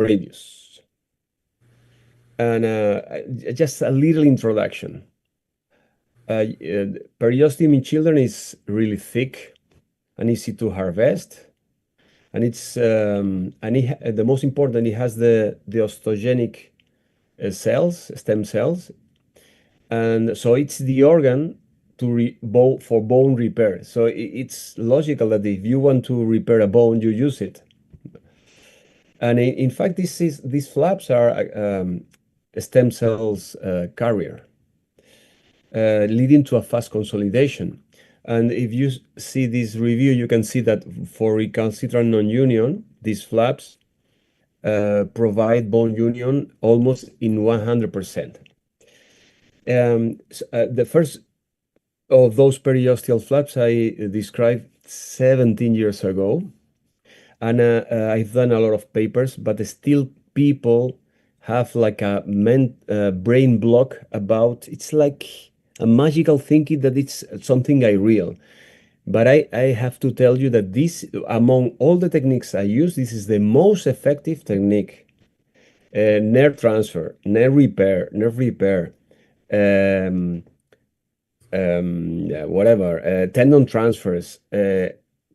radius. And just a little introduction. Periosteum in children is really thick and easy to harvest. And it's the most important, it has the osteogenic cells, stem cells. And so it's the organ for bone repair. So it's logical that if you want to repair a bone, you use it. And in fact, these flaps are stem cells carrier, leading to a fast consolidation. And if you see this review, you can see that for recalcitrant non-union, these flaps provide bone union almost in 100%. The first of those periosteal flaps I described 17 years ago. And I've done a lot of papers, but still people have like a brain block about it's like a magical thinking that it's something irreal. But I have to tell you that this, among all the techniques I use, this is the most effective technique. Nerve transfer, nerve repair, whatever, tendon transfers,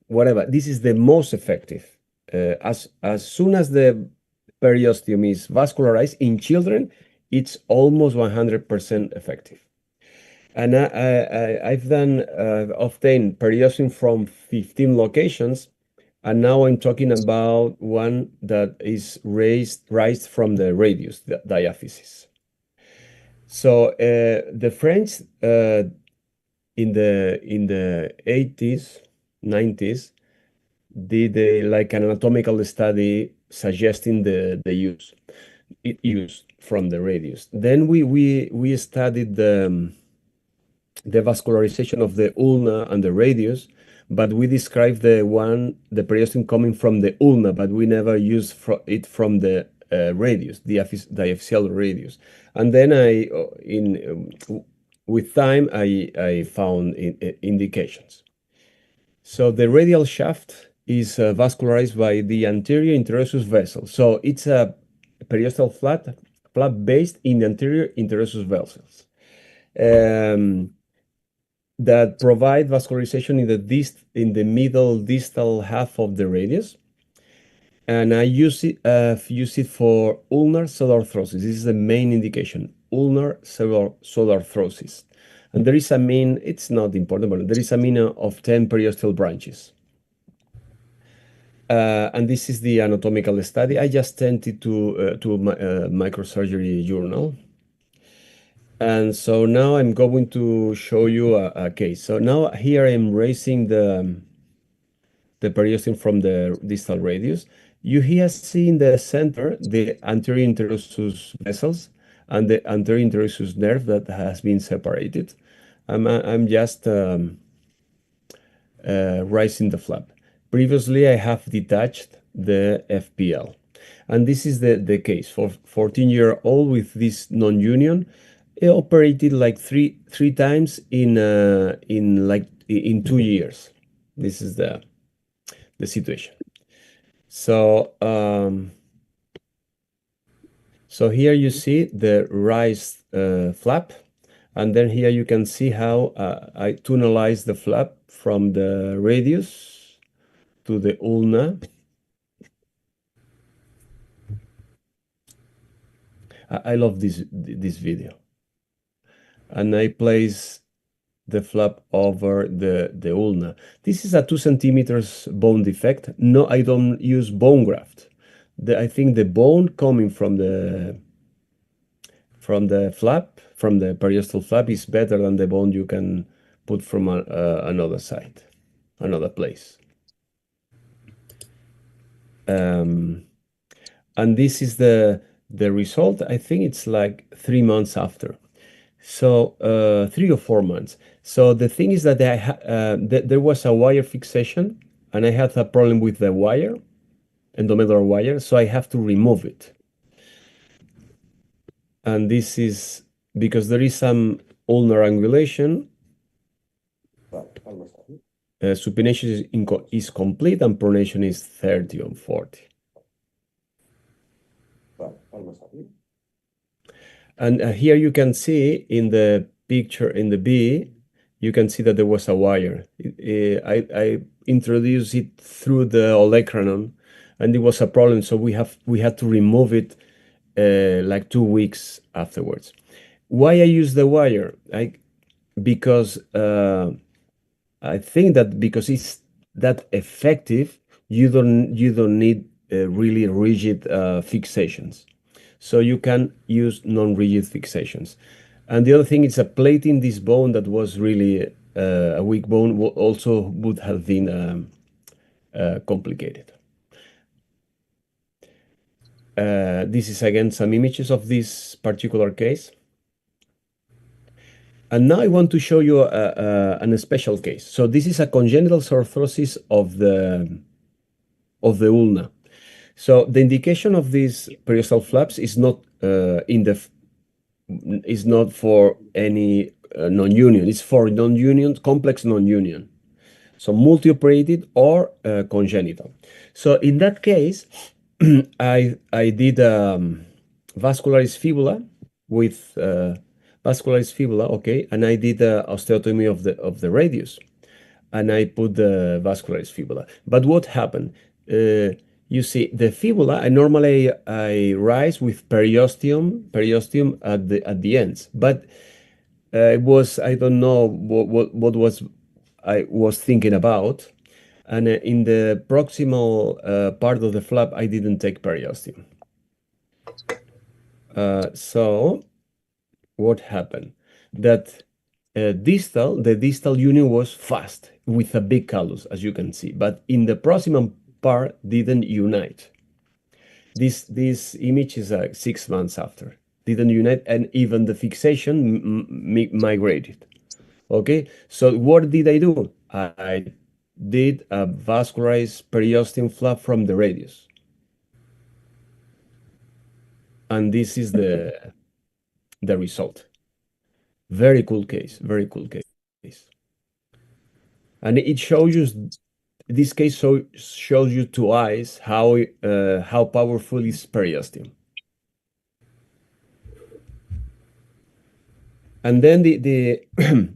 whatever. This is the most effective. As soon as the periosteum is vascularized in children, it's almost 100% effective. And I've obtained periosteum from 15 locations, and now I'm talking about one that is raised from the radius, the diaphysis. So the French in the 80s, 90s, did like an anatomical study suggesting the use from the radius. Then we studied the vascularization of the ulna and the radius, but we described the periosteum coming from the ulna, but we never used it from the radius, the diaphyseal radius. And then with time, I found indications. So the radial shaft is vascularized by the anterior interosseous vessel. So it's a periosteal flap based in the anterior interosseous vessels that provide vascularization in the middle distal half of the radius. And I use it for ulnar cellular arthrosis. This is the main indication, ulnar cellular arthrosis. And there is a mean, it's not important, but there is a mean of 10 periosteal branches. And this is the anatomical study. I just sent it to microsurgery journal. And so now I'm going to show you a case. So now here I'm raising the periosteum from the distal radius. You here see in the center the anterior interosseous vessels and the anterior interosseous nerve that has been separated. I'm just raising the flap. Previously, I have detached the FPL. And this is the case for 14-year-old with this non-union. It operated like three times in 2 years. This is the situation. So so here you see the raised flap, and then here you can see how I tunnelize the flap from the radius to the ulna. I love this video. And I place the flap over the ulna. This is a 2 centimeters bone defect. No, I don't use bone graft. I think the bone coming from the flap, from the periosteal flap, is better than the bone you can put from another side, another place. And this is the result. I think it's like 3 months after. So 3 or 4 months. So the thing is that there was a wire fixation, and I had a problem with the wire, endomedular wire, so I have to remove it. And this is because there is some ulnar angulation. Supination is complete and pronation is 30 on 40. And here you can see in the picture in the B, you can see that there was a wire. I introduced it through the olecranon, and it was a problem. So we had to remove it like 2 weeks afterwards. Why I use the wire? Because I think that because it's that effective, you don't need really rigid fixations. So you can use non-rigid fixations. And the other thing is that plating this bone that was really a weak bone also would have been complicated. This is again some images of this particular case. And now I want to show you a special case. So this is a congenital arthrosis of the ulna. So the indication of these periosteal flaps is not is not for any non-union. It's for non-union, complex non-union. So multi-operated or congenital. So in that case, I did vascularized fibula with vascularized fibula, okay, and I did osteotomy of the radius, and I put the vascularized fibula. But what happened? You see, the fibula, I rise with periosteum at the ends, but it was I don't know what was I was thinking about, and in the proximal part of the flap, I didn't take periosteum. So what happened? That the distal union was fast with a big callus, as you can see, but in the proximal part didn't unite. This image is 6 months after. Didn't unite, and even the fixation migrated. Okay, so what did I do? I did a vascularized periosteum flap from the radius. And this is the result. Very cool case, very cool case. And it shows you, this case shows you to eyes how powerful is periosteum. And then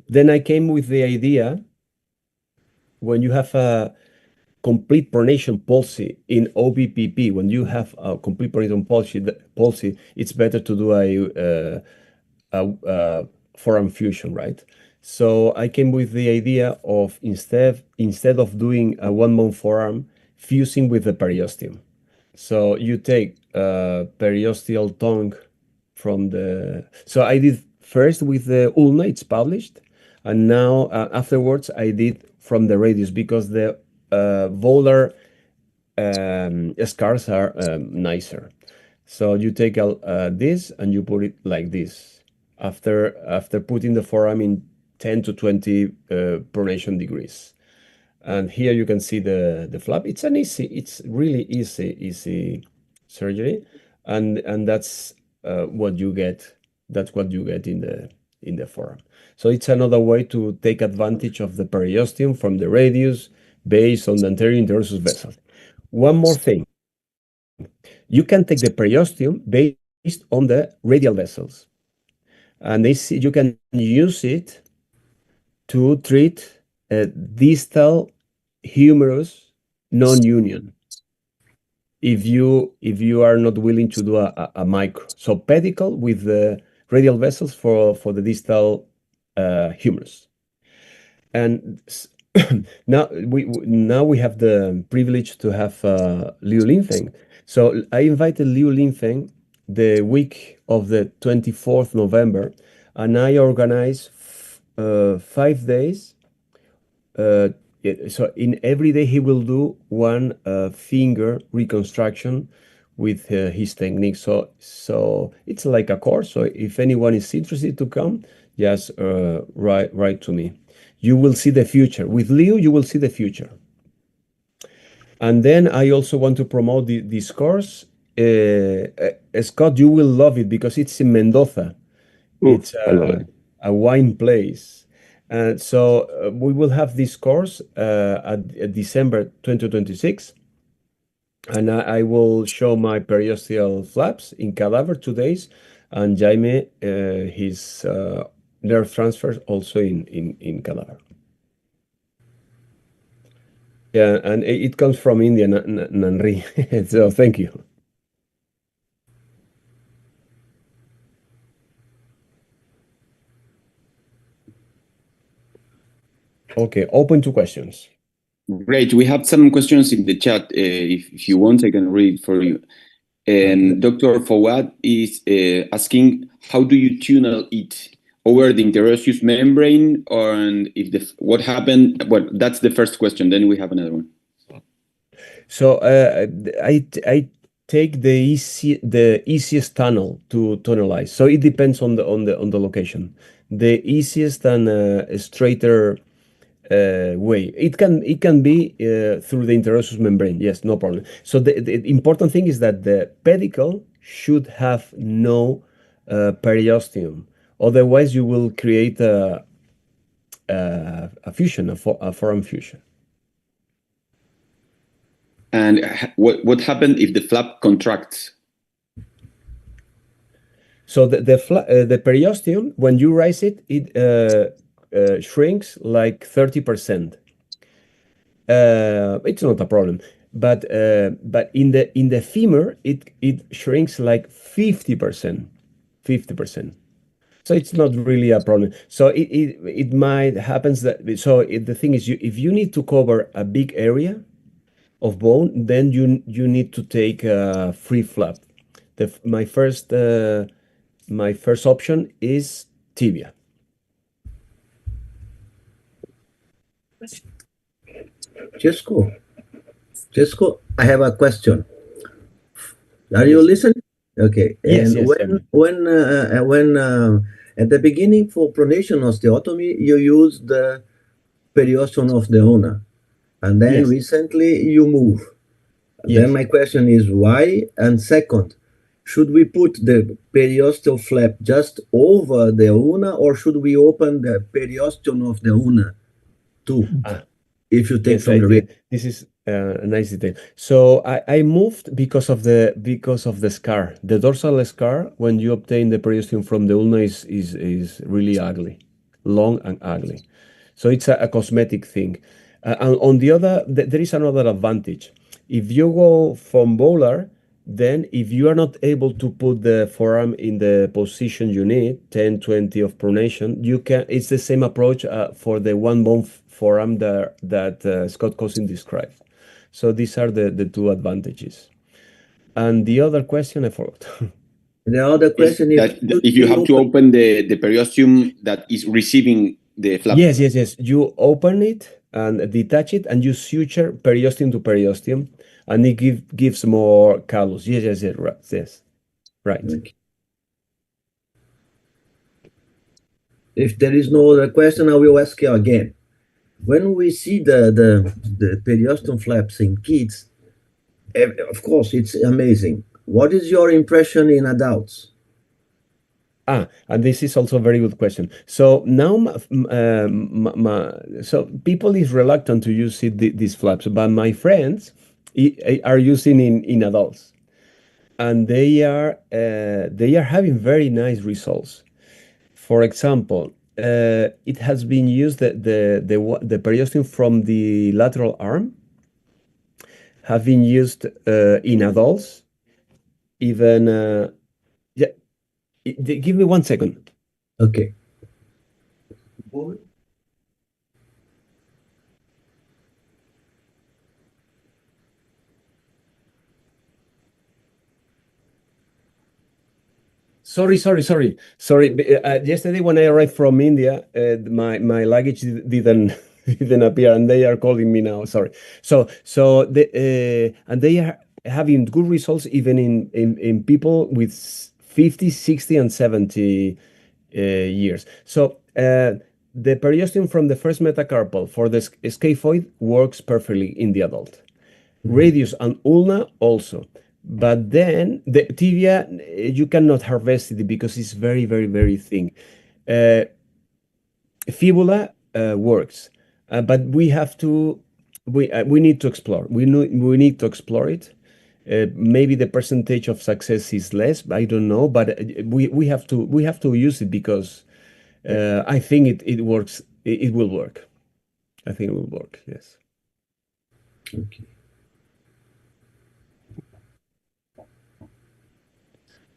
then I came with the idea, when you have a complete pronation palsy in OBPP, when you have a complete pronation palsy, it's better to do a forearm fusion, right? So I came with the idea of instead of doing a one-bone forearm, fusing with the periosteum. So you take a periosteal tongue from the. So I did first with the ulna, it's published, and now afterwards I did from the radius because the volar scars are nicer. So you take this and you put it like this after putting the forearm in 10 to 20 pronation degrees. And here you can see the flap. It's really easy surgery, and that's what you get. That's what you get in the forearm. So it's another way to take advantage of the periosteum from the radius based on the anterior interossous vessel. One more thing, you can take the periosteum based on the radial vessels, and you can use it to treat distal humerus non-union if you are not willing to do a micro. So pedicle with the radial vessels for the distal humerus. And now we have the privilege to have Liu Linfeng. So I invited Liu Linfeng the week of the 24th November, and I organized 5 days. So in every day he will do one finger reconstruction with his technique. So it's like a course. So if anyone is interested to come, just write to me. You will see the future. With Leo, you will see the future. And then I also want to promote this course. Scott, you will love it because it's in Mendoza. It's I love it. a wine place. And so we will have this course at December 2026. And I will show my periosteal flaps in cadaver 2 days, and Jayme his nerve transfers also in cadaver. Yeah, and it comes from India, Nanri. So thank you. Okay, open to questions. Great. We have some questions in the chat. If you want, I can read for you. And Dr. Fawad is asking, how do you tunnel it over the interosseous membrane? And if what happened? Well, that's the first question. Then we have another one. So I take the easiest tunnel to tunnelize. So it depends on the location. The easiest and straighter way. It can be through the interosseous membrane. Yes, no problem. So the important thing is that the pedicle should have no periosteum. Otherwise, you will create a fusion, a forearm fusion. And what happened if the flap contracts? So the periosteum, when you raise it, it shrinks like 30%. It's not a problem, but in the femur, it shrinks like 50%, 50%. So it's not really a problem. So it might happens that the thing is, if you need to cover a big area of bone, then you need to take a free flap. My first option is tibia. Jesco, I have a question. Are you listening? Okay. Yes, And yes. when at the beginning for pronation osteotomy, you use the periosteum of the ulnar, and then Yes. recently you move. Yes. Then my question is why? And second, should we put the periosteal flap just over the ulna, or should we open the periosteum of the ulna too? If you take Yes, from the rear. this is a nice detail. So I moved because of the scar. The dorsal scar, when you obtain the periosteum from the ulna, is really ugly, long and ugly. So it's a cosmetic thing. And on the other, there is another advantage. If you go from volar, then if you are not able to put the forearm in the position you need, 10, 20 of pronation, you can. It's the same approach for the one bone forearm that Scott Cousin described. So these are the two advantages. And the other question I forgot. The other question is if you have to open the periosteum that is receiving the flap. Yes. You open it and detach it, and you suture periosteum to periosteum, and it gives more callus. Yes. Right. If there is no other question, I will ask you again. When we see the periosteum flaps in kids, of course, it's amazing. What is your impression in adults? And this is also a very good question. So now, so people is reluctant to use these flaps, but my friends are using in adults, and they are having very nice results. For example, it has been used the periosteum from the lateral arm have been used in adults, even. Yeah, give me 1 second. Okay. Sorry. Yesterday when I arrived from India, my luggage didn't didn't appear, and they are calling me now. Sorry. And they are having good results even in people with 50, 60, and 70 years. So the periosteum from the first metacarpal for the scaphoid works perfectly in the adult. Radius and ulna also. But then the tibia, you cannot harvest it because it's very, very, very thin. Fibula works, but we need to explore. We need to explore it. Maybe the percentage of success is less. I don't know, but we have to use it because I think it works. It will work. I think it will work. Yes. Okay.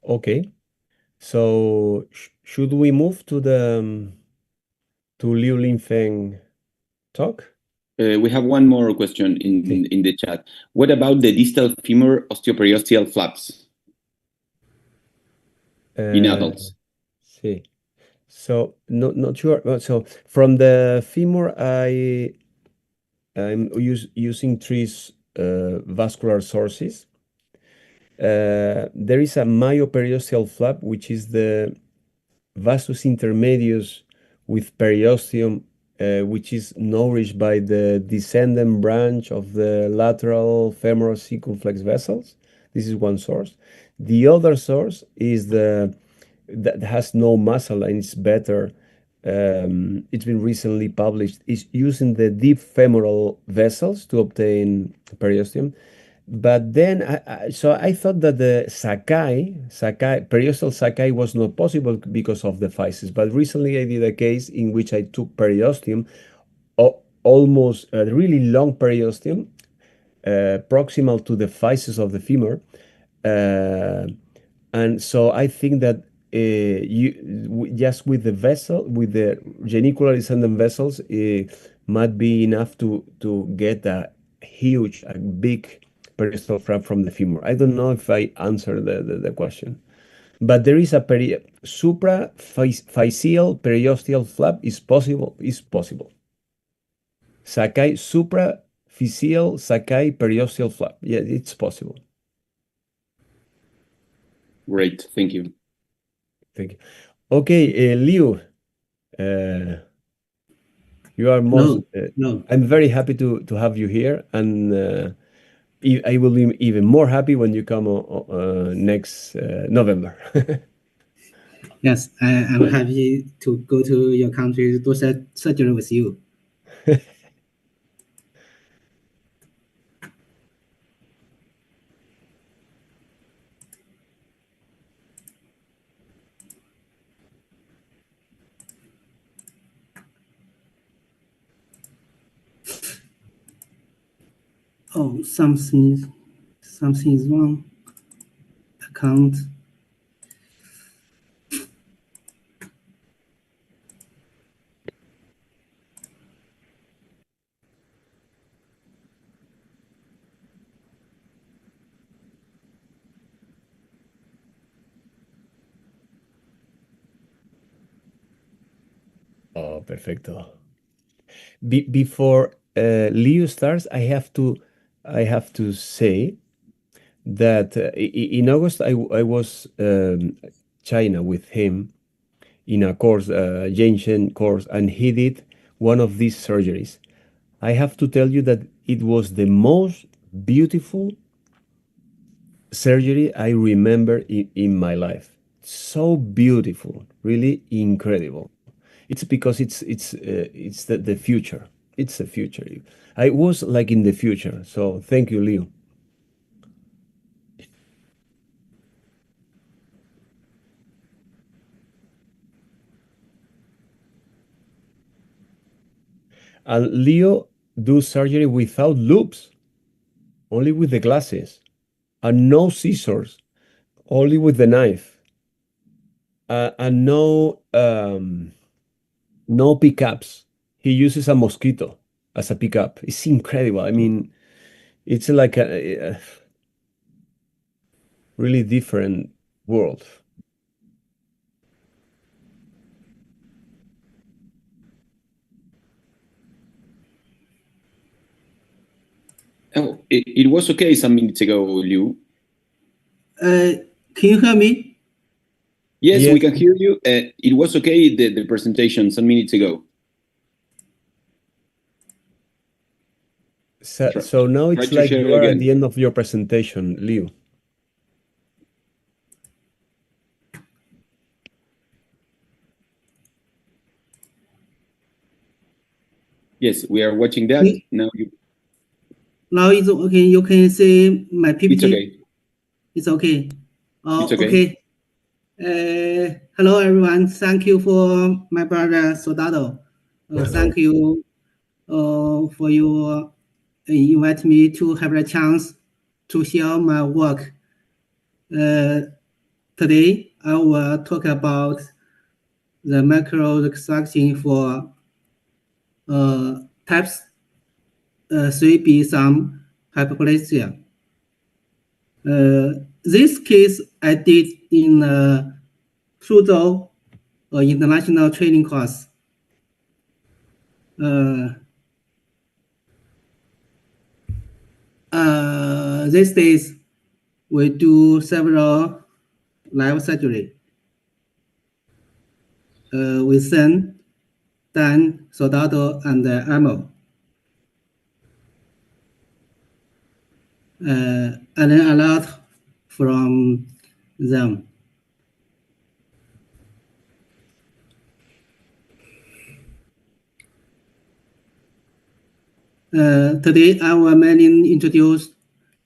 Okay. So should we move to the to Liu Linfeng talk? We have one more question in the chat. What about the distal femur osteoperiosteal flaps in adults? See. So not sure. So from the femur, I'm using three vascular sources. There is a myoperiosteal flap, which is the vastus intermedius with periosteum, which is nourished by the descendant branch of the lateral femoral circumflex vessels. This is one source. The other source is that has no muscle and it's better. It's been recently published. Is using the deep femoral vessels to obtain periosteum. But then, so I thought that the periosteal Sakai was not possible because of the physis. But recently I did a case in which I took periosteum, almost a really long periosteum, proximal to the physis of the femur. And so I think that just with the vessel, with the genicular descendant vessels, might be enough to get a big periosteal flap from the femur. I don't know if I answered the question, but there is a supraphyseal periosteal flap is possible. Sakai supraphyseal Sakai periosteal flap. Yeah, it's possible. Great, thank you. Thank you. Okay, Liu, you are most. No. I'm very happy to have you here, and I will be even more happy when you come next November. Yes, I'm happy to go to your country to do surgery with you. Oh, something is wrong. Account. Oh, perfecto. Before Leo starts, I have to say that in August I was China with him in a course, Jayme course, and he did one of these surgeries. I have to tell you that it was the most beautiful surgery I remember in my life. So beautiful, really incredible. It's because it's the future. It's the future. I was like in the future. So thank you, Leo. And Leo do surgery without loops, only with the glasses, and no scissors, only with the knife, and no pickups. He uses a mosquito as a pickup. It's incredible. I mean, it's like a really different world. Oh, it was okay some minutes ago, Liu. Can you hear me? Yes, Yes. we can hear you. It was okay, the presentation some minutes ago. So now Try it's to like share you are at again. the end of your presentation, Leo. Yes, we are watching that. Now Now it's okay. You can see my PPT. it's okay. It's okay. It's okay. Hello, everyone. Thank you for my brother Soldado. Thank you for you invite me to have a chance to share my work. Today, I will talk about the macro reconstruction for types 3B some hypoplasia. This case I did in Suzhou international training course. These days, we do several live surgery with Sen, Dan, Soldado, and Amo. I learn a lot from them. Today, I will mainly introduce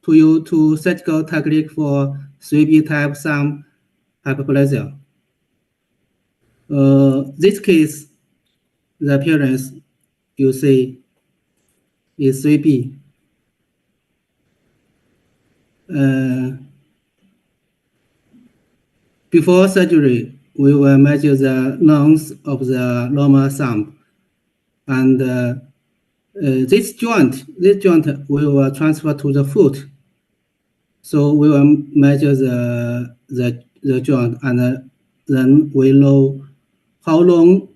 to you two surgical technique for 3B type some hypoplasia. This case, the appearance you see is 3B. Before surgery, we will measure the length of the normal thumb, and this joint we will transfer to the foot. So we will measure the joint, and then we know how long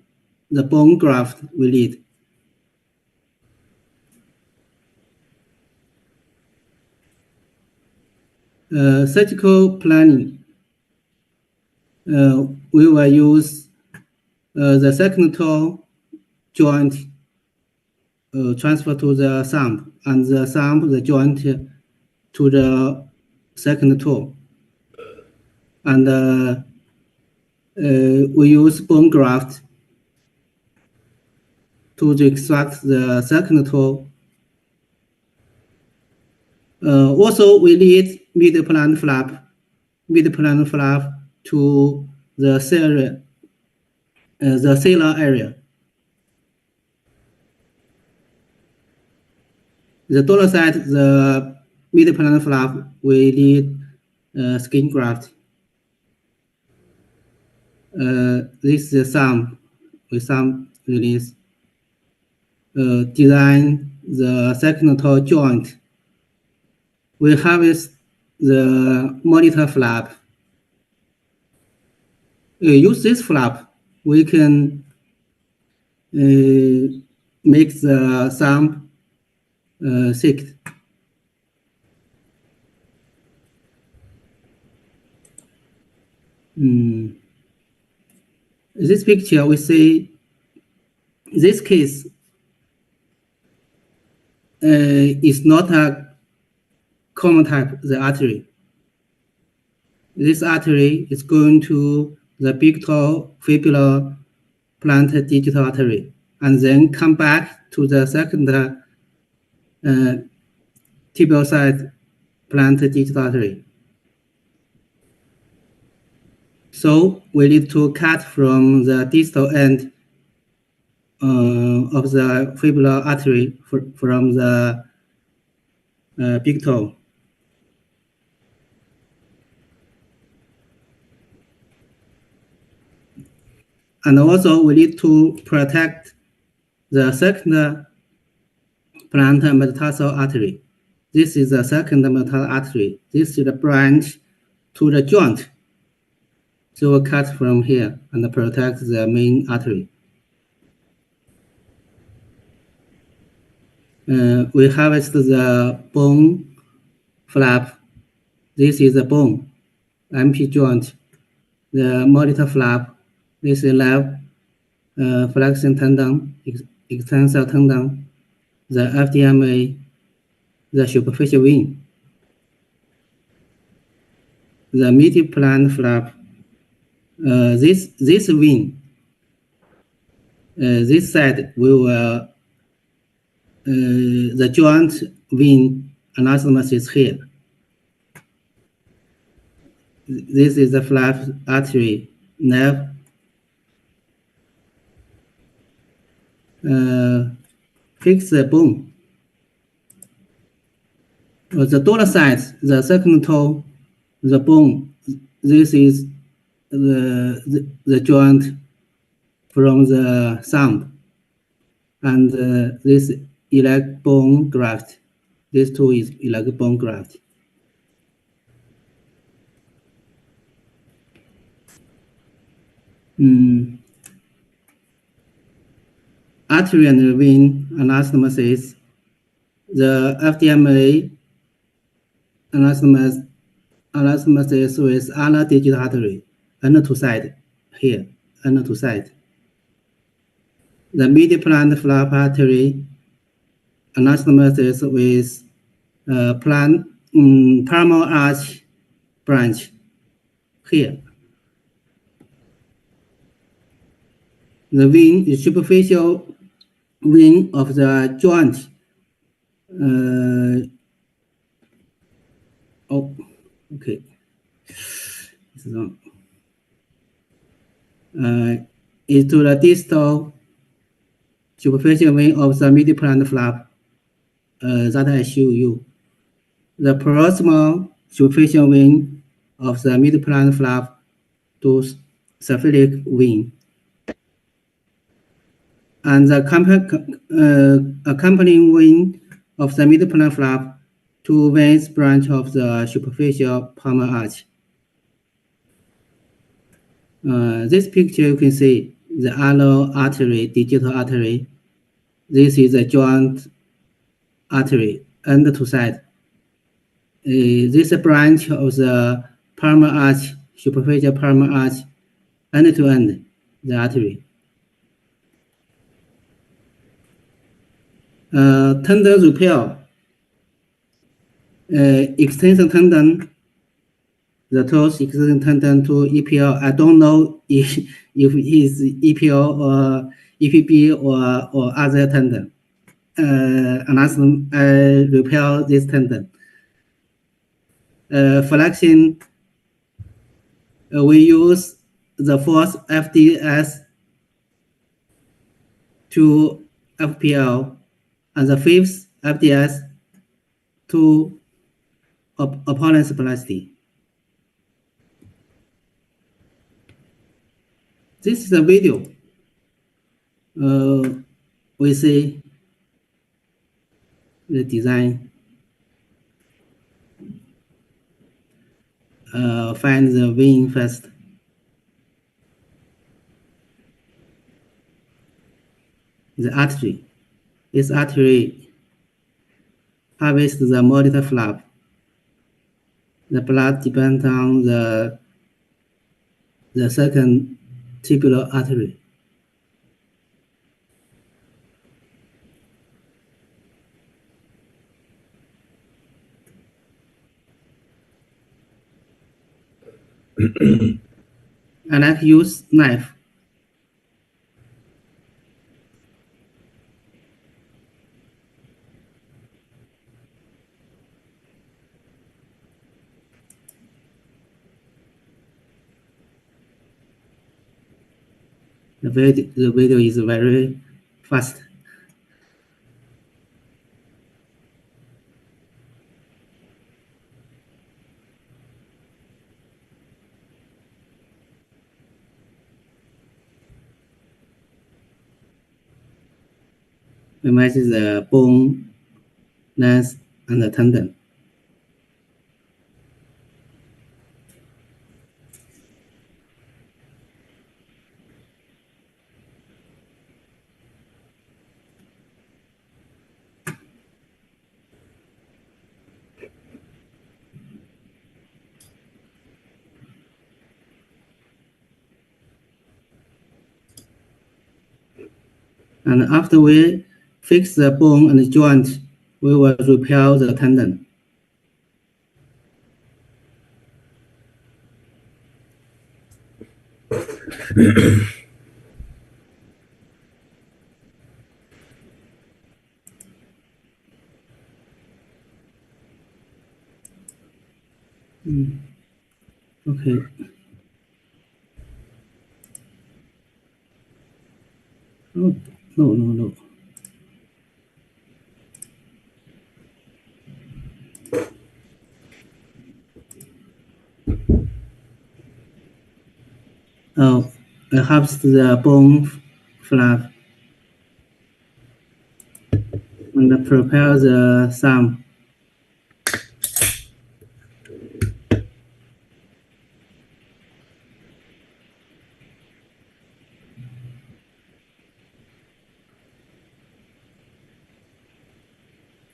the bone graft will need. Surgical planning. We will use the second toe joint transfer to the thumb, and the thumb, the joint to the second toe. And we use bone graft to extract the second toe. Also, we need mid-plantar flap to the cellar area. The dorsal side, the mid-plantar flap, we need skin graft. This is the thumb with thumb release. Design the second toe joint. We harvest the monitor flap. Use this flap, we can make the thumb thick. This picture, we see this case is not a common type, the artery. This artery is going to the big toe fibular plantar digital artery, and then come back to the second tibial side plantar digital artery. So we need to cut from the distal end of the fibular artery from the big toe. And also we need to protect the second plantar metatarsal artery. This is the second metatarsal artery. This is the branch to the joint. So we'll cut from here and protect the main artery. We harvest the bone flap. This is the bone, MP joint. The monitor flap. This is left flexion tendon, extensor tendon, the FDMA, the superficial vein. The medial plantar flap. This vein, this side we will the joint vein anastomosis here. This is the flap artery nerve. Fix the bone. The dorsal side, the second toe, the bone. This is the joint from the thumb, and this iliac bone graft. This two is iliac bone graft. Artery and vein anastomosis. The FDMA anastomosis with ulnar digital artery, ulnar two side here, ulnar two side. The midi-plant flap artery anastomosis with palmar arch branch here. The vein is superficial vein of the joint. Okay. It's wrong. Is to the distal superficial vein of the midi-plant flap that I show you. The proximal superficial vein of the midi-plant flap to cephalic vein. And the accompanying vein of the midi-plant flap to veins branch of the superficial palmar arch. This picture you can see the ulnar artery, digital artery. This is a joint artery, end to side. This branch of the palmar arch, superficial palmar arch, end to end, the artery. Tendon repair. Extension tendon, the toes extension tendon to EPL. I don't know if it is EPL or EPB or other tendon. Unless I repair this tendon. Flexion, we use the fourth FDS to FPL and the fifth FDS to opponent spasticity. This is a video. We see the design. Find the vein first. The artery. This artery harvests the monitor flap. The blood depends on the second tubular artery. And I use knife. The video is very fast. We measure the bone length and the tendon. And after we fix the bone and the joint, we will repair the tendon. Okay. Okay. Oh, no. Oh, perhaps the bone flap and prepare the thumb.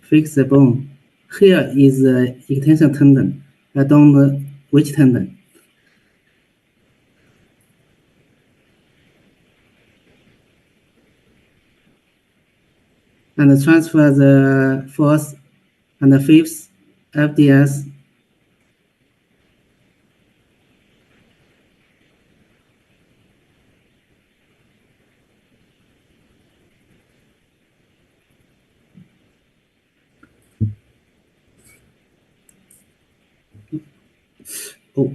Fix the bone. Here is the extension tendon. I don't know which tendon. And transfer the fourth and the fifth FDS. Oh.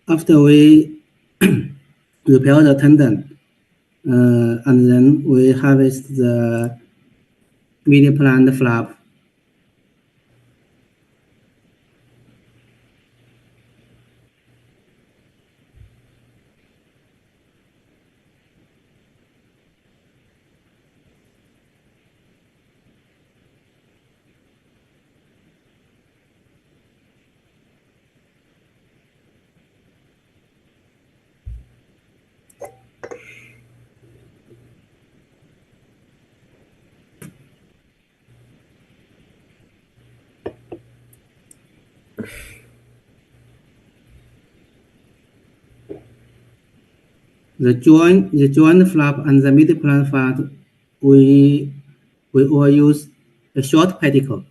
After we repair the tendon, and then we harvest the medial plant flap. The joint flap and the medial plant flap, we will use a short pedicle.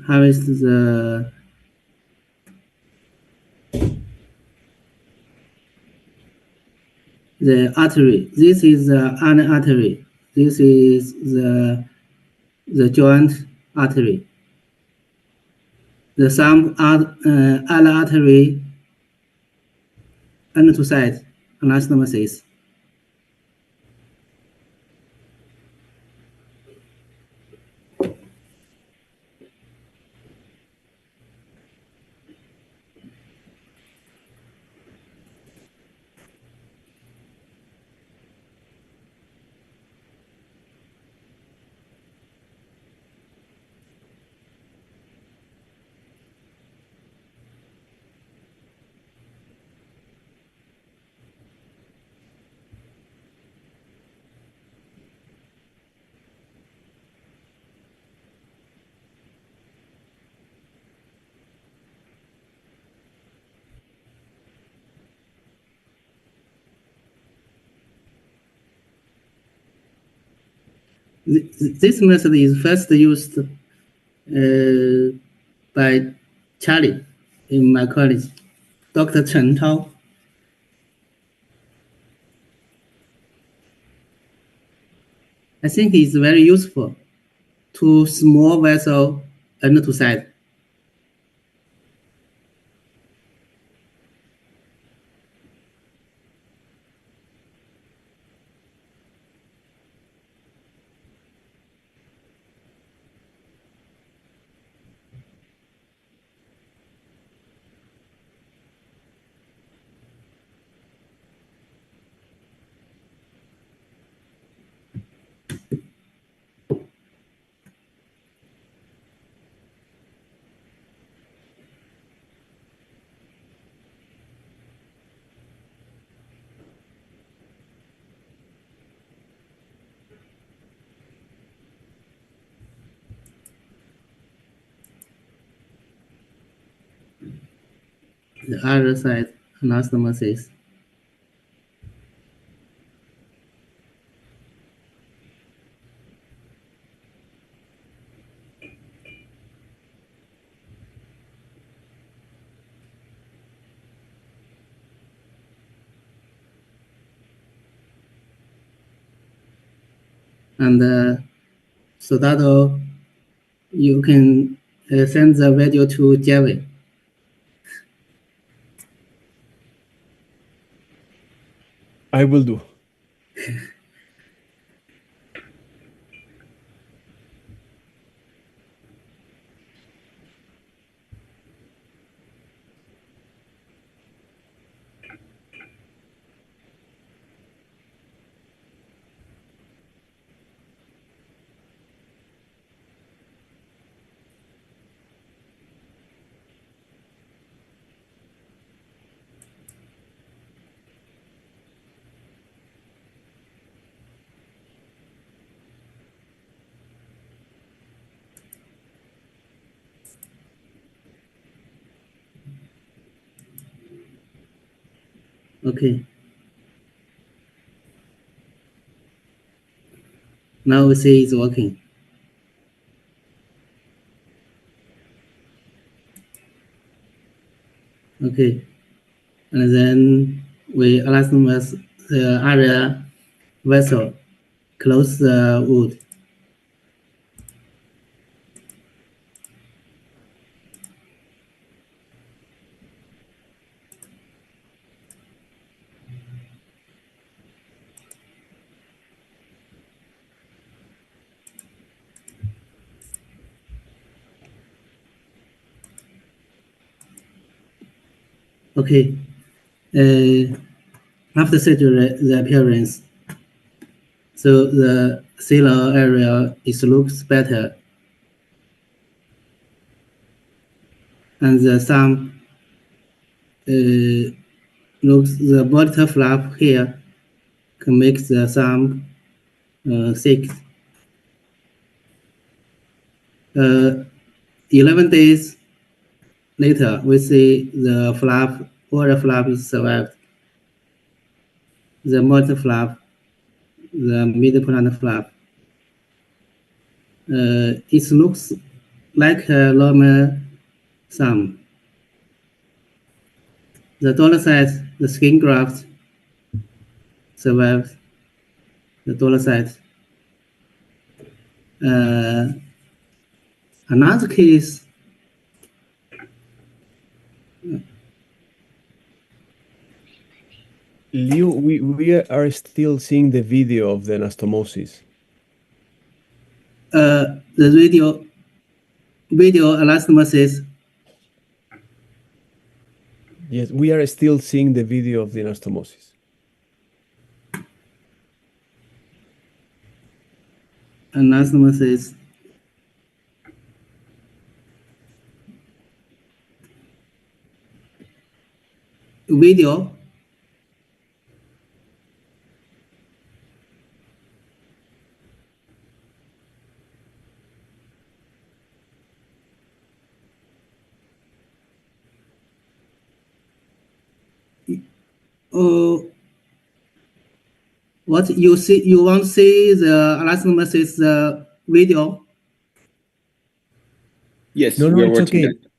Harvest the artery. This is the ulnar artery. This is the joint artery. The thumb ulnar artery and to side anastomosis. This method is first used by Charlie in my college, Dr. Chen Chao. I think it's very useful to small vessel and to side. the other side anastomosis. And Soldado, you can send the video to Jayme. I will do. Okay. Now we see it's working. Okay. And then we anastomose the area vessel, close the wound. Okay. After surgery, the appearance. So the ciliary area looks better. And the thumb looks, the monitor flap here can make the thumb thick. 11 days later, we see the flap, oral flap is survived. The monitor flap, the middle plantar flap. It looks like a normal thumb. The dorsal, the skin graft survived the dorsal. Another case, Liu, we are still seeing the video of the anastomosis. the video anastomosis. Yes, we are still seeing the video of the anastomosis. Anastomosis. Video. What you see? You want to see the anastomosis video? Yes, No, we are it's watching okay. that.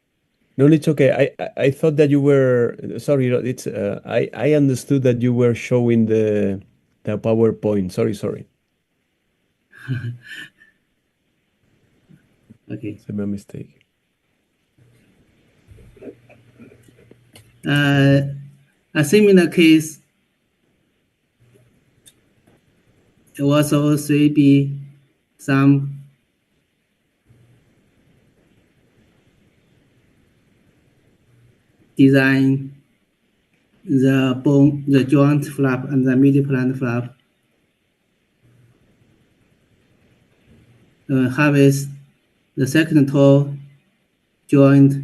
No, it's okay. I thought that you were sorry. It's I understood that you were showing the PowerPoint. Sorry. Okay. It's a mistake. A similar case. It was also 3B, some design the bone, the joint flap and the middle plantar flap. Harvest the second toe joint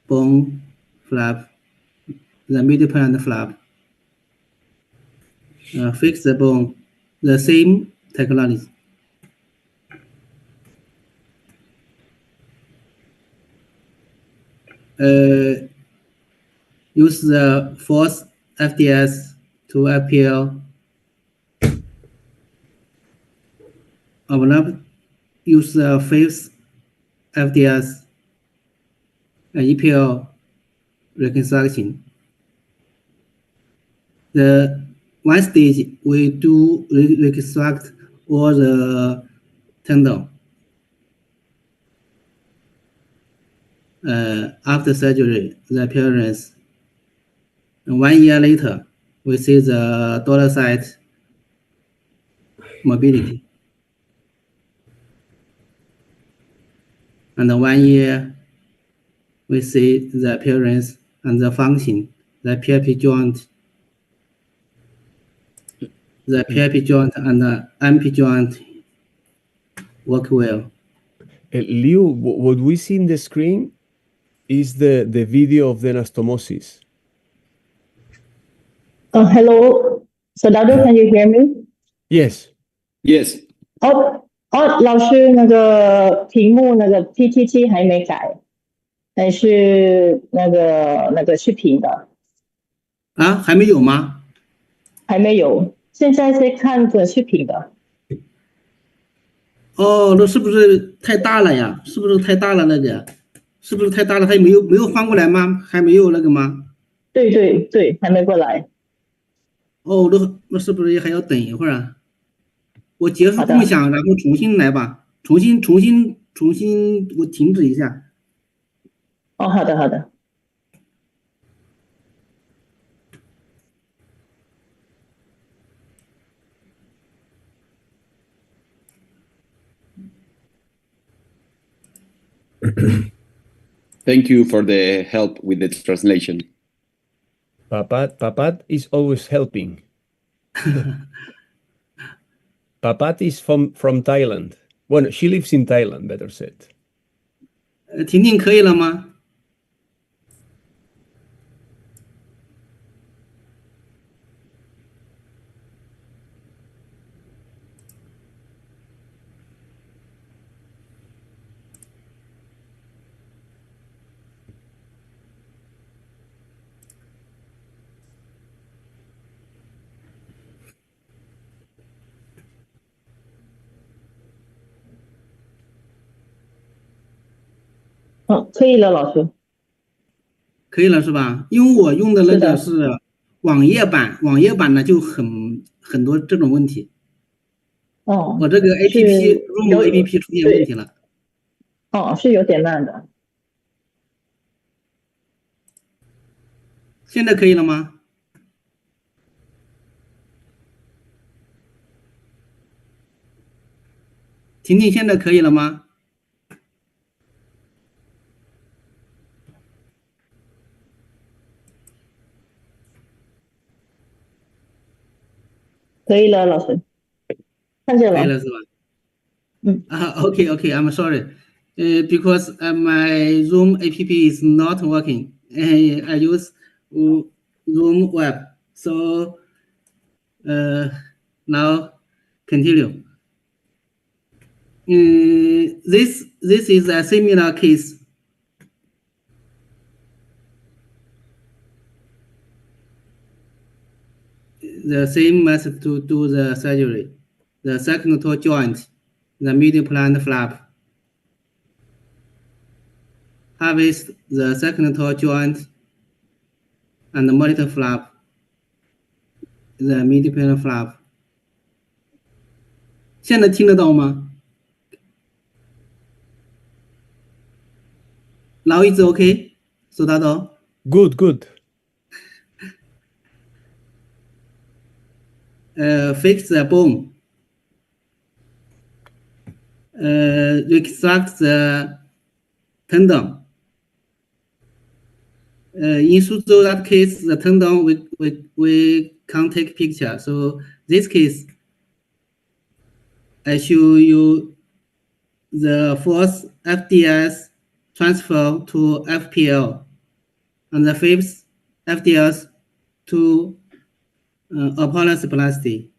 bone flap, the middle plantar flap. Fix the bone, the same technology. use the fourth FDS to FPL. Overlap, use the fifth FDS and EPL reconstruction. The one stage we do reconstruct all the tendon. After surgery, the appearance. And 1 year later, we see the dorsal side mobility. And 1 year, we see the appearance and the function, the PIP joint, the PIP joint and the MP joint work well. Liu, what we see in the screen is the video of the anastomosis. Hello, Soldado, can you hear me? Yes. Yes. 老师，那个屏幕那个 PPT 还没改，但是那个视频的啊，还没有吗？还没有，现在在看着视频的。哦，那是不是太大了呀？是不是太大了那个？是不是太大了？它没有翻过来吗？还没有那个吗？对对对，还没过来。哦，那是不是还要等一会儿啊？我结束共享，然后重新来吧，重新，我停止一下。哦，好的好的。Thank you for the help with the translation. Papat is always helping. Papat is from Thailand. Well, she lives in Thailand, better said. 婷婷可以了吗？可以了，老师。可以了是吧？因为我用的那个是网页版，网页版呢就很多这种问题。哦，我这个 Room APP 出现问题了。哦，是有点慢的。现在可以了吗？婷婷现在可以了吗？可以了，老师，看见了。可以了是吧？Okay, I'm sorry. Because my Zoom app is not working. I use Zoom web. So now continue. This is a similar case. The same method to do the surgery. The second toe joint, the medial plantar flap. Harvest the second toe joint and the monitor flap, the medial plantar flap. 现在听得到吗？ Now it's okay, Soldado? Good. Fix the bone. Reconstruct the tendon. In that case, the tendon we can't take picture. So this case, I show you the fourth FDS transfer to FPL, and the fifth FDS to spasticity,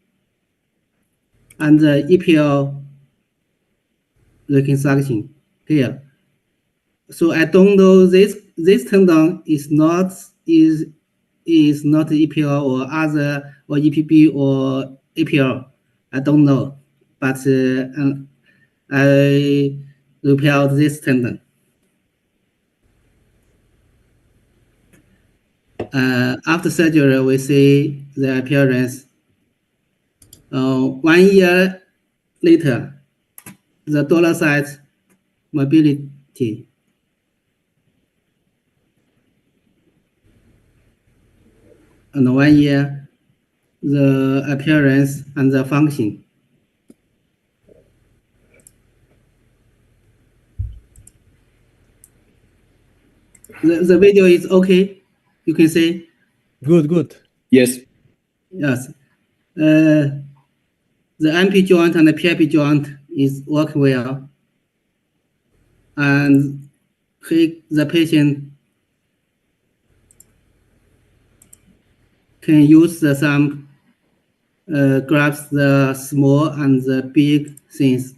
and the EPL reconstruction here. So I don't know this tendon is not is not EPL or other or EPB or APL. I don't know, but I repaired this tendon. After surgery, we see the appearance. 1 year later, the dorsal mobility. And 1 year, the appearance and the function. The video is okay, you can say. Good. Yes. Yes. The MP joint and the PIP joint is working well. And the patient can use some grabs the small and the big things.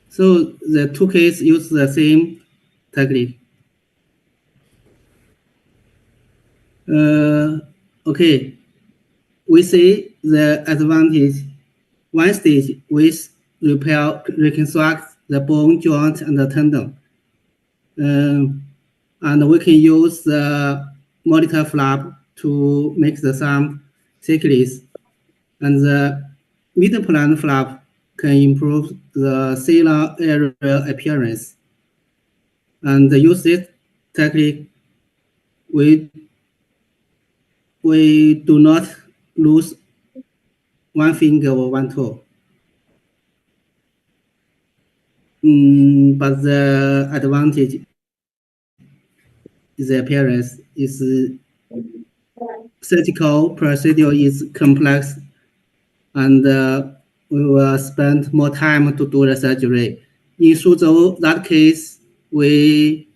So the two cases use the same technique. Okay, we see the advantage. One stage with repair, reconstruct the bone, joint, and the tendon. And we can use the monitor flap to make the some thickness. And the mid-plan flap can improve the cellular area appearance. And use this technique, we do not lose one finger or one toe. But the advantage is the appearance is surgical procedure is complex, and we will spend more time to do the surgery. In Suzhou, that case, we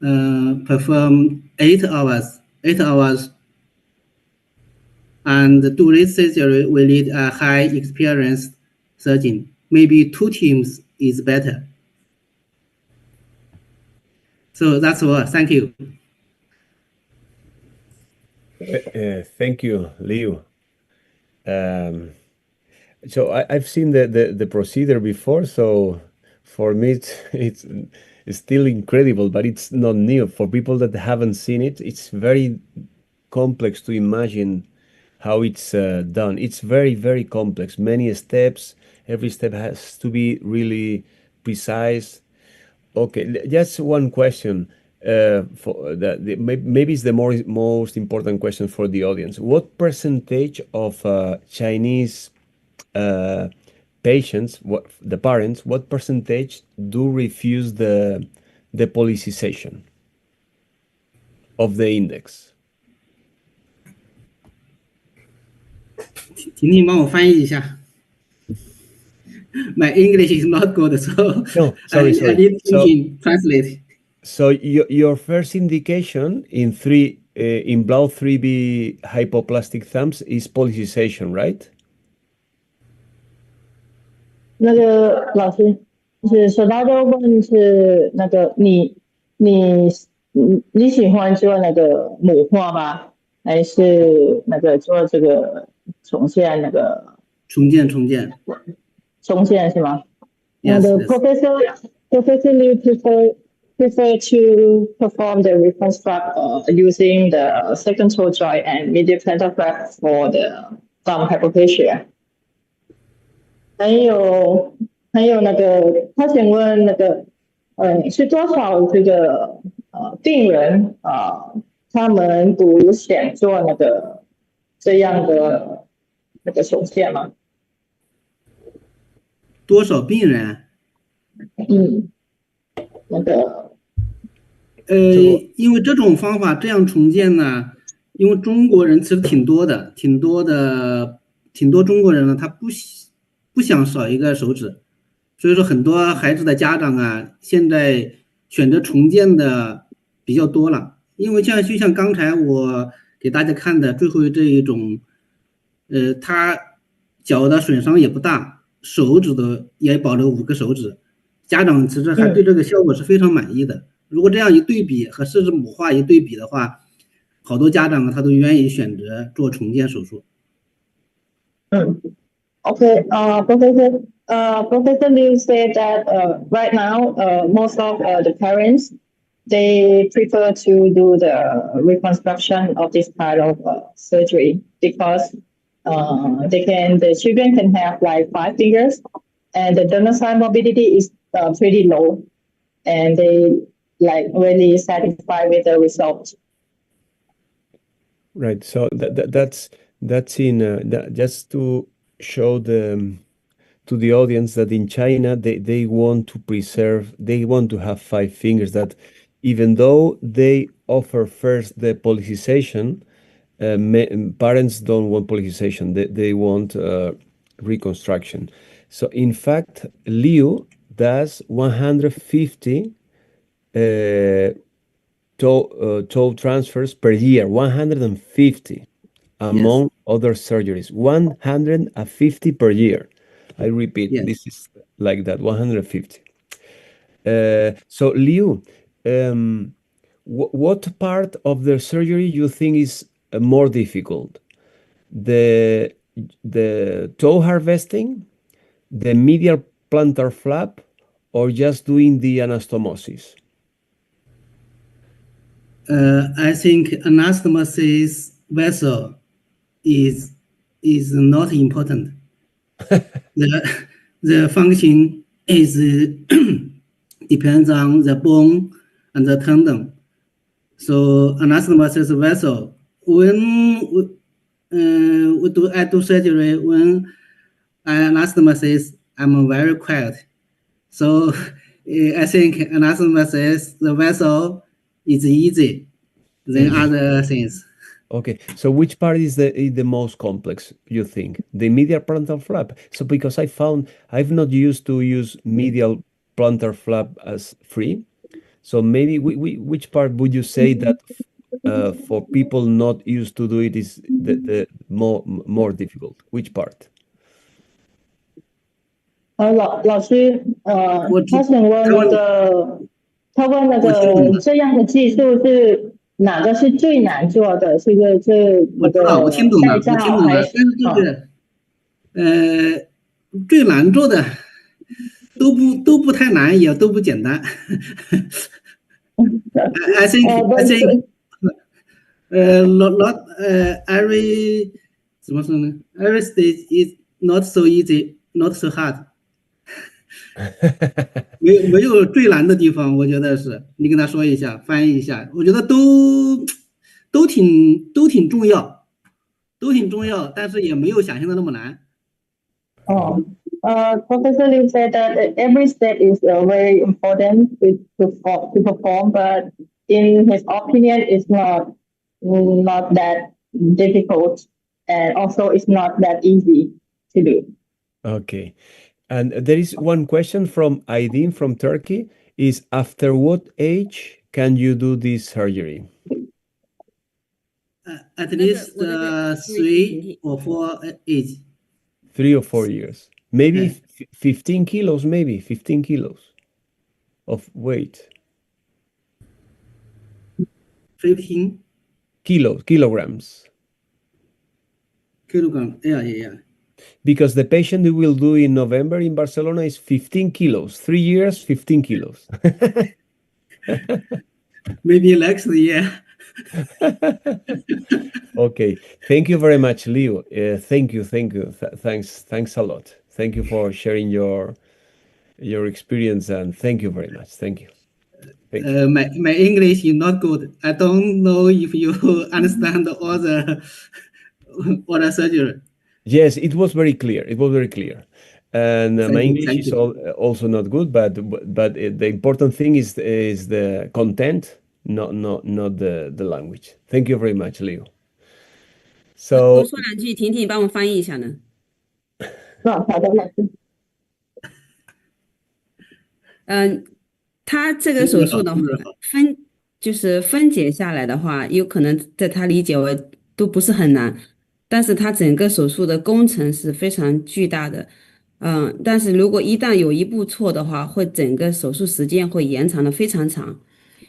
perform 8 hours, and do this surgery, we need a high experienced surgeon. Maybe 2 teams is better. So that's all. Thank you. Thank you, Liu. So I've seen the procedure before, so for me it's still incredible, but it's not new. For people that haven't seen it, it's very complex to imagine how it's done. It's very, very complex. Many steps. Every step has to be really precise. Okay, just one question. For maybe it's the most important question for the audience. What percentage of Chinese patients, the parents, what percentage do refuse the politicization of the index? 婷婷帮我翻译一下。My English is not good, so no, sorry. I need to translate. So your first indication in Blauth IIIB hypoplastic thumbs is politicization, right? 那个老师是Soldado问是那个你喜欢做那个母化吗？还是那个做这个重建那个？重建是吗？ Yes, and Professor Liu prefer to perform the reconstruct using the second toe joint and medial plantar flap for the thumb hypoplasia. 还有那个，他想问那个，是多少这个病人他们不想做那个这样的那个手线吗？多少病人？那个，因为这种方法这样重建呢，因为中国人其实挺多中国人呢，他不想少一个手指，所以说很多孩子的家长啊，现在选择重建的比较多了。因为就像刚才我给大家看的最后这一种，他脚的损伤也不大，手指的也保留5个手指，家长其实还对这个效果是非常满意的。如果这样一对比和设置母化一对比的话，好多家长他都愿意选择做重建手术。Okay, Professor Liu said that right now most of the parents they prefer to do the reconstruction of this kind of surgery because the children can have like 5 fingers and the donor side mobility is pretty low and they like really satisfied with the result. Right. So that's in just to show to the audience that in China they want to preserve, they want to have 5 fingers, that even though they offer first the politicization, parents don't want politicization, they want reconstruction. So in fact, Liu does 150 toe transfers per year, 150 among other surgeries, 150 per year. I repeat, Yes. this is like that, 150. So Liu, what part of the surgery you think is more difficult? The toe harvesting, the medial plantar flap, or just doing the anastomosis? I think anastomosis vessel is not important. The function is depends on the bone and the tendon. So anastomosis vessel, when I do surgery, when I anastomosis, I'm very quiet. So I think anastomosis, the vessel is easy than other things. Okay, so which part is the most complex, you think? The medial plantar flap? So because I've not used to use medial plantar flap as free. So maybe which part would you say that for people not used to do it is the more difficult? Which part? 老师，他想问那个，他问那个这样的技术是哪个是最难做的？是个我知道，我听懂了，我听懂了，但是最难做的都不太难，也都不简单。I think not every 怎么说呢 ？Every stage is not so easy, not so hard 没有最难的地方，我觉得是你跟他说一下，翻译一下，我觉得都挺重要，但是也没有想象的那么难。Professor Liu said that every step is very important to perform, but in his opinion, it's not that difficult, and also it's not that easy to do. Okay. And there is one question from Aydin from Turkey, is after what age can you do this surgery? At least 3 or 4 age. 3 or 4 years. Maybe 15 kilos, maybe 15 kilos of weight. 15 kilograms. Yeah. Because the patient we will do in November in Barcelona is 15 kilos. 3 years, 15 kilos. Maybe next year. Okay. Thank you very much, Liu. Thank you. Thanks a lot. Thank you for sharing your experience, and thank you very much. Thank you. My English is not good. I don't know if you understand all the surgery. Yes, it was very clear. And my English is also not good, but the important thing is the content, not the language. Thank you very much, Liu. So 我说两句，婷婷帮我翻译一下呢。好的，老师。他这个手术的话，就是分解下来的话，有可能在他理解为都不是很难，但是他整个手术的工程是非常巨大的。但是如果一旦有一步错的话，会整个手术时间会延长的非常长，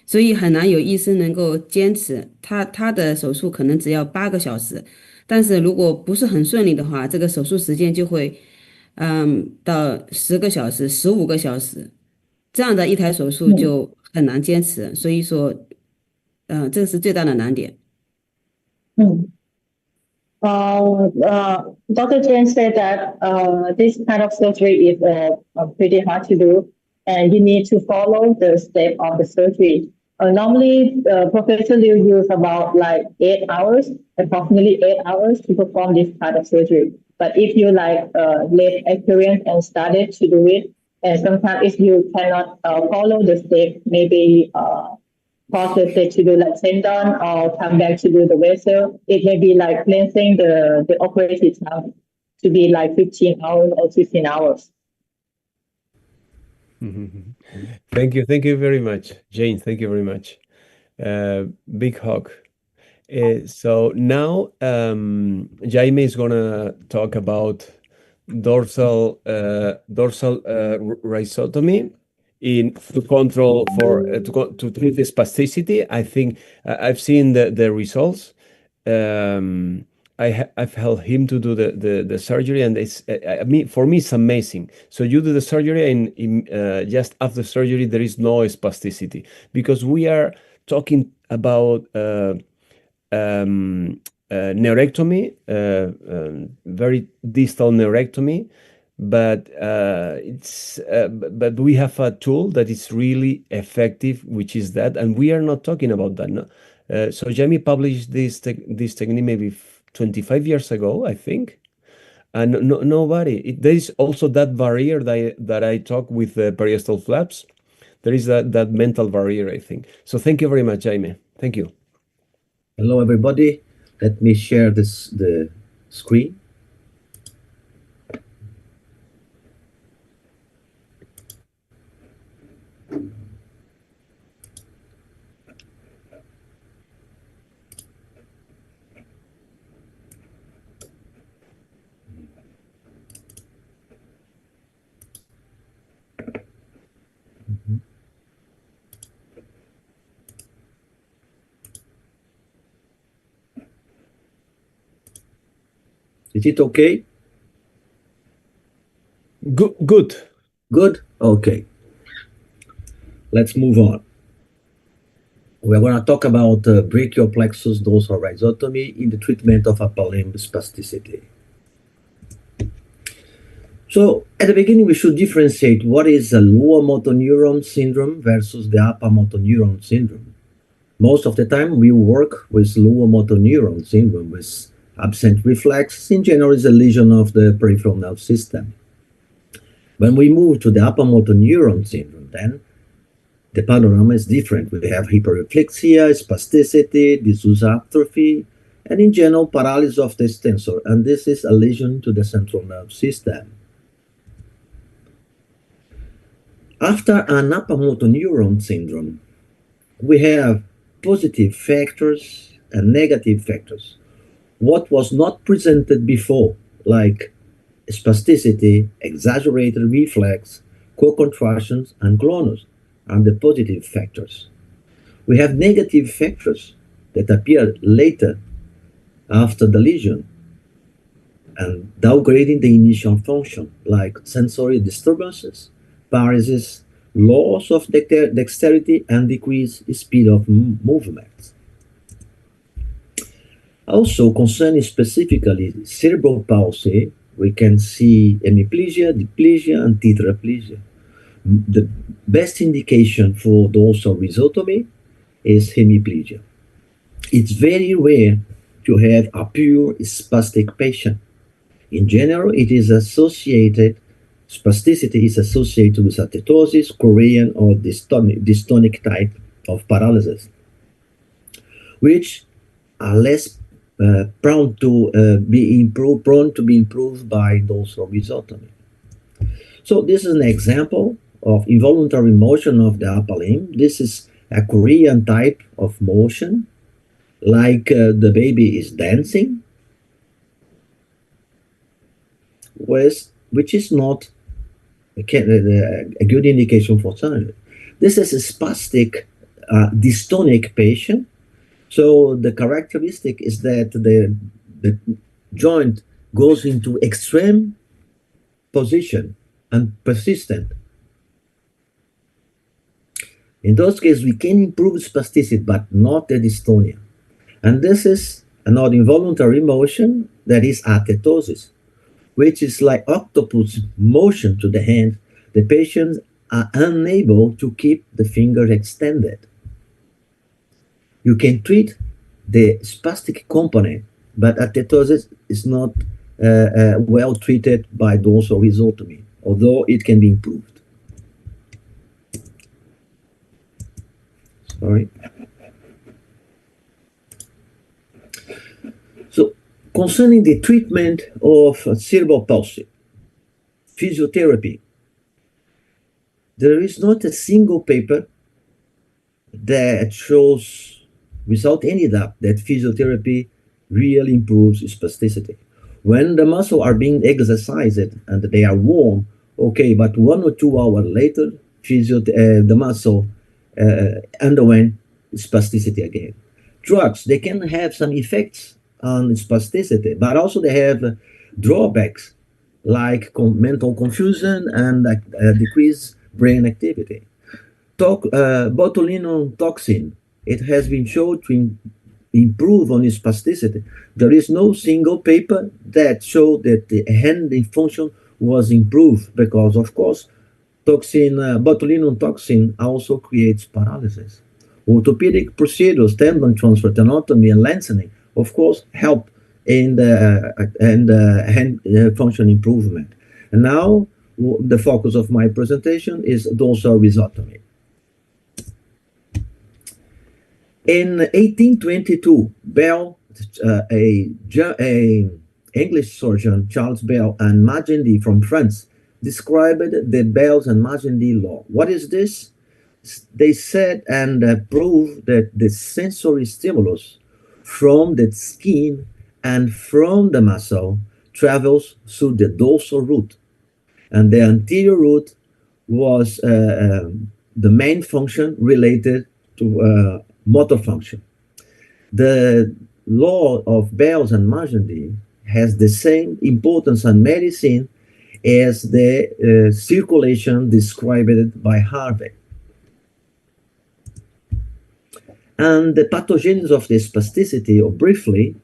所以很难有医生能够坚持。他的手术可能只要8个小时，但是如果不是很顺利的话，这个手术时间就会到10个小时、15个小时，这样的一台手术就很难坚持。所以说，这个是最大的难点。Dr. James said that this kind of surgery is pretty hard to do, and you need to follow the step of the surgery. Normally, Professor Liu use about like 8 hours, approximately 8 hours to perform this kind of surgery. But if you late experience and started to do it, and sometimes if you cannot follow the step, maybe process it to do like tendon or come back to do the vessel, it may be like cleansing the operative time to be like 15 hours or 16 hours. Thank you very much, Jane. Thank you very much. Big hug. So now Jayme is gonna talk about dorsal rhizotomy to control to treat the spasticity. I think I've seen the results. I've helped him to do the surgery, and it's for me it's amazing. So you do the surgery, and just after surgery there is no spasticity, because we are talking about neurectomy, very distal neurectomy, but but we have a tool that is really effective, which is that, and we are not talking about that. No? So Jayme published this technique maybe 25 years ago, I think, and nobody. There is also that barrier that I talk with the periosteal flaps. There is that mental barrier, I think. So thank you very much, Jayme. Thank you. Hello, everybody. Let me share the screen. Is it okay? Good. Good? Okay. Let's move on. We're going to talk about brachial plexus dorsal rhizotomy in the treatment of upper limb spasticity. So at the beginning, we should differentiate what is a lower motor neuron syndrome versus the upper motor neuron syndrome. Most of the time, we work with lower motor neuron syndrome with absent reflex. In general, is a lesion of the peripheral nerve system. When we move to the upper motor neuron syndrome, then the panorama is different. We have hyperreflexia, spasticity, diffuse atrophy, and in general, paralysis of the extensor. And this is a lesion to the central nerve system. After an upper motor neuron syndrome, we have positive factors and negative factors. What was not presented before, like spasticity, exaggerated reflex, co-contractions, and clonus, are the positive factors. We have negative factors that appear later after the lesion and downgrading the initial function, like sensory disturbances, paralysis, loss of dexterity, and decreased speed of movement. Also, concerning specifically cerebral palsy, we can see hemiplegia, diplegia, and tetraplegia. The best indication for dorsal rhizotomy is hemiplegia. It's very rare to have a pure spastic patient. In general, it is associated, spasticity is associated with atetosis, Korean, or dystonic type of paralysis, which are less prone to be improved by dorsal rhizotomy. So this is an example of involuntary motion of the upper limb. This is a Korean type of motion, like the baby is dancing, with which is not a good indication for surgery. This is a spastic dystonic patient. So the characteristic is that the joint goes into extreme position and persistent. In those cases, we can improve spasticity, but not the dystonia. And this is another involuntary motion that is atetosis, which is like octopus motion to the hand. The patients are unable to keep the finger extended. You can treat the spastic component, but atetosis is not well treated by dorsal rhizotomy, although it can be improved. Sorry. So, concerning the treatment of cerebral palsy, physiotherapy, there is not a single paper that shows without any doubt that physiotherapy really improves spasticity. When the muscles are being exercised and they are warm, okay, but 1 or 2 hours later, the muscle underwent spasticity again. Drugs, they can have some effects on spasticity, but also they have drawbacks like mental confusion and decreased brain activity. Botulinum toxin, it has been shown to improve on spasticity. There is no single paper that showed that the hand function was improved because, of course, botulinum toxin also creates paralysis. Orthopedic procedures, tendon transfer, tenotomy, and lengthening, of course, help in the hand function improvement. And now, the focus of my presentation is dorsal rhizotomy. In 1822, Bell, a English surgeon, Charles Bell, and Magendie from France, described the Bell's and Magendie law. What is this? They said and proved that the sensory stimulus from the skin and from the muscle travels through the dorsal root. And the anterior root was the main function related to motor function. The law of Bell's and Magendie has the same importance in medicine as the circulation described by Harvey. And the pathogenesis of the spasticity, or briefly,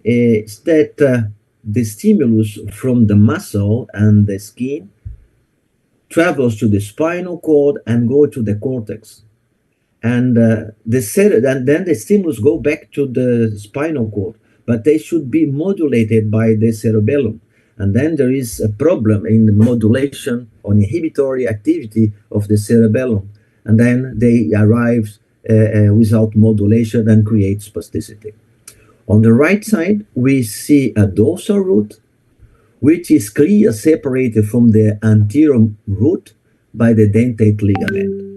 is that the stimulus from the muscle and the skin travels to the spinal cord and go to the cortex. And then the stimulus go back to the spinal cord, but they should be modulated by the cerebellum. And then there is a problem in the modulation or inhibitory activity of the cerebellum. And then they arrive without modulation and create spasticity. On the right side, we see a dorsal root, which is clearly separated from the anterior root by the dentate ligament.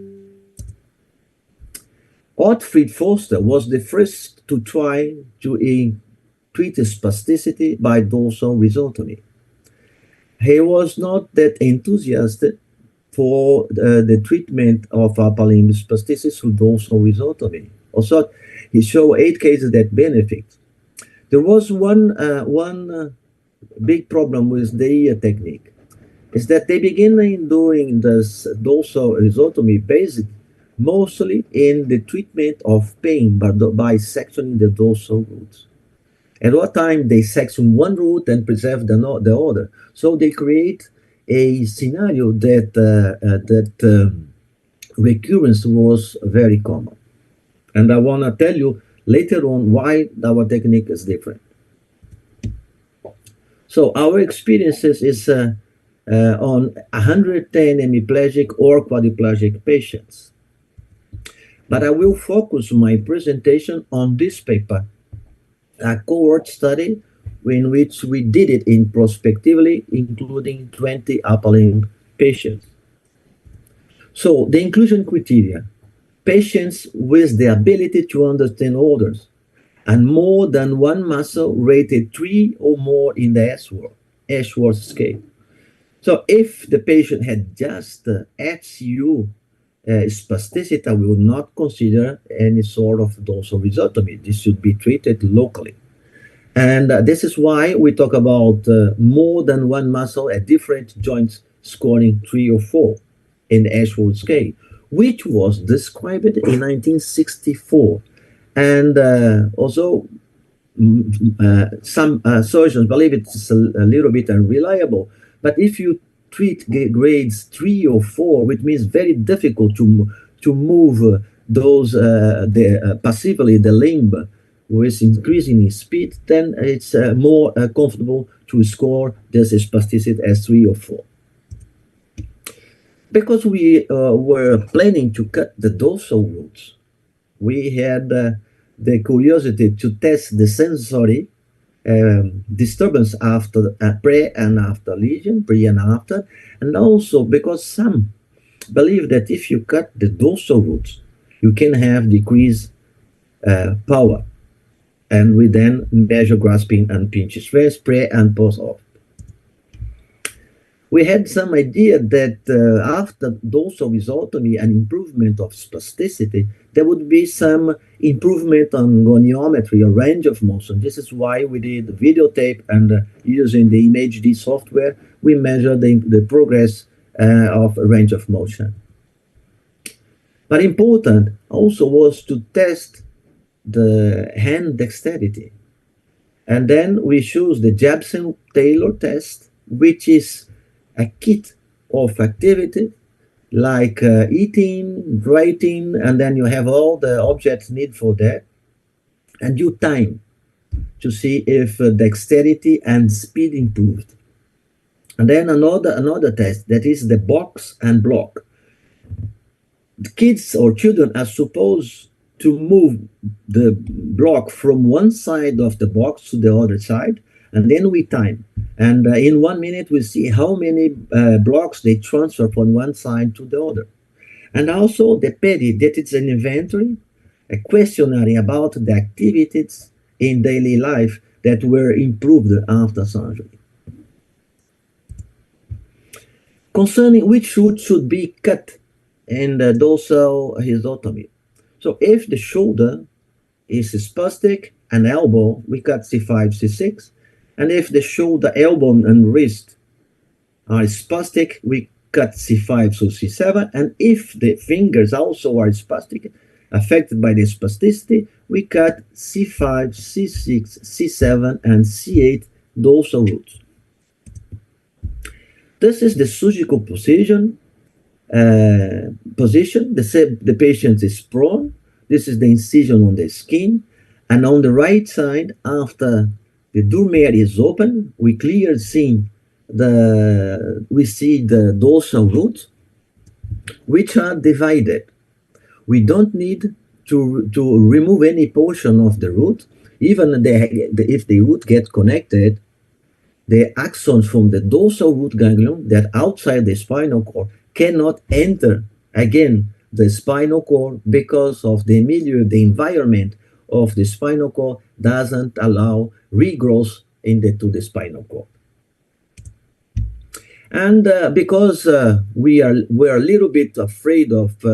Ottfried Foster was the first to try to treat spasticity by dorsal rhizotomy. He was not that enthusiastic for the treatment of upper limb spasticity through dorsal rhizotomy. Also, he showed 8 cases that benefit. There was one big problem with the technique, is that they began in doing this dorsal rhizotomy based mostly in the treatment of pain by sectioning the dorsal roots. At one time, they section one root and preserve the other. So they create a scenario that recurrence was very common. And I want to tell you later on why our technique is different. So our experiences is on 110 hemiplegic or quadriplegic patients. But I will focus my presentation on this paper, a cohort study in which we did it in prospectively, including 20 upper limb patients. So the inclusion criteria, patients with the ability to understand orders and more than one muscle rated 3 or more in the Ashworth scale. So if the patient had just HU spasticity, we would not consider any sort of dorsal rhizotomy. This should be treated locally. And this is why we talk about more than one muscle at different joints scoring 3 or 4 in the Ashworth scale, which was described in 1964. And also, some surgeons believe it's a little bit unreliable, but if you treat grades 3 or 4, which means very difficult to move passively the limb with increasing speed, then it's more comfortable to score this spasticity as 3 or 4. Because we were planning to cut the dorsal roots, we had the curiosity to test the sensory disturbance after pre and after lesion, pre and after, and also because some believe that if you cut the dorsal roots, you can have decreased power. And we then measure grasping and pinch stress, pre and post-op. We had some idea that after dorsal rhizotomy and improvement of spasticity, there would be some improvement on goniometry or range of motion. This is why we did videotape, and using the ImageD software, we measure the progress of range of motion. But important also was to test the hand dexterity. And then we choose the Jabson-Taylor test, which is a kit of activity like eating, writing, and then you have all the objects needed for that. And you time to see if dexterity and speed improved. And then another test, that is the box and block. The kids or children are supposed to move the block from one side of the box to the other side, and then we time. And in 1 minute, we see how many blocks they transfer from one side to the other. And also the PEDI, that is an inventory, a questionnaire about the activities in daily life that were improved after surgery. Concerning which root should be cut in the dorsal rhizotomy. So if the shoulder is spastic and elbow, we cut C5, C6. And if the shoulder, elbow, and wrist are spastic, we cut C5 to C7. And if the fingers also are spastic, affected by the spasticity, we cut C5, C6, C7, and C8 dorsal roots. This is the surgical position. The patient is prone. This is the incision on the skin. And on the right side, after the durmare is open, we clearly see the dorsal roots, which are divided. We don't need to remove any portion of the root. Even if the root gets connected, the axons from the dorsal root ganglion that outside the spinal cord cannot enter again the spinal cord because of the milieu, the environment of the spinal cord doesn't allow regrowth to the spinal cord. And because we're a little bit afraid of